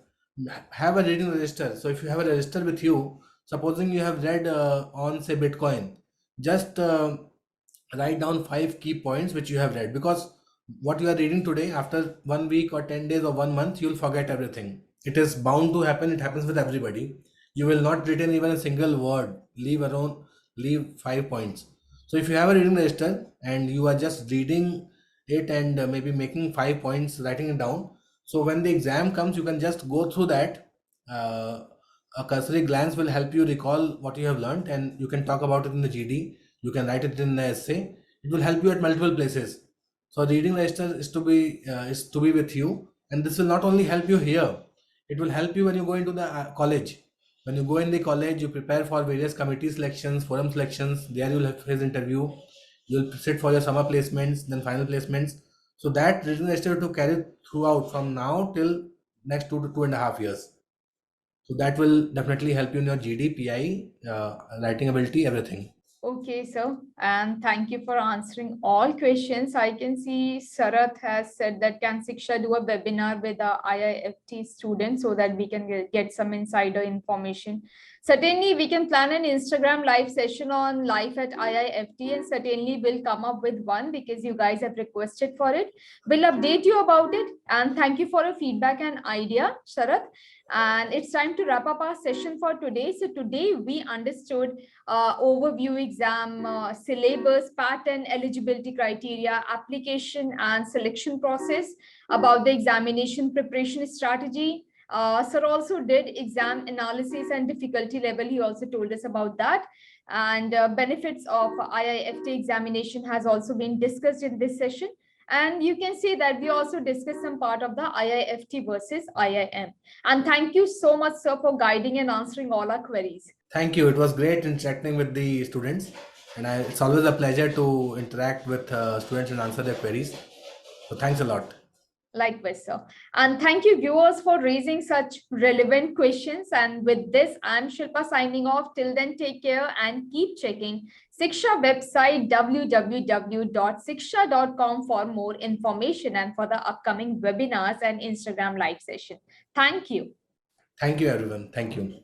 have a reading register. So if you have a register with you, supposing you have read on say Bitcoin, just write down 5 key points which you have read, because what you are reading today, after 1 week or 10 days or 1 month, you'll forget everything. It is bound to happen. It happens with everybody. You will not retain even a single word, leave 5 points. So if you have a reading register and you are just reading it and maybe making 5 points, writing it down, so when the exam comes, you can just go through that. A cursory glance will help you recall what you have learned, and you can talk about it in the GD. You can write it in the essay. It will help you at multiple places. So reading register is to be with you, and this will not only help you here, it will help you when you go into the college. When you go in the college, you prepare for various committee selections, forum selections. There you'll have his interview. You'll sit for your summer placements, then final placements. So that reading register to carry throughout from now till next 2 to 2.5 years. So that will definitely help you in your GD, PI, writing ability, everything. Okay, sir. And thank you for answering all questions. I can see Sarath has said that can Shiksha do a webinar with the IIFT students so that we can get some insider information. Certainly, we can plan an Instagram live session on live at IIFT, and certainly we'll come up with one because you guys have requested for it. We'll update you about it. And thank you for your feedback and idea, Sharath. And it's time to wrap up our session for today. So today we understood overview exam, syllabus, pattern, eligibility criteria, application and selection process, about the examination preparation strategy. Sir also did exam analysis and difficulty level. He also told us about that. And benefits of IIFT examination has also been discussed in this session. And you can see that we also discussed some part of the IIFT versus IIM. And thank you so much, sir, for guiding and answering all our queries. Thank you. It was great interacting with the students, and it's always a pleasure to interact with students and answer their queries. So thanks a lot. Likewise, sir. And thank you, viewers, for raising such relevant questions. And with this, I'm Shilpa signing off. Till then, take care and keep checking Shiksha website www.shiksha.com for more information and for the upcoming webinars and Instagram live session. Thank you. Thank you, everyone. Thank you.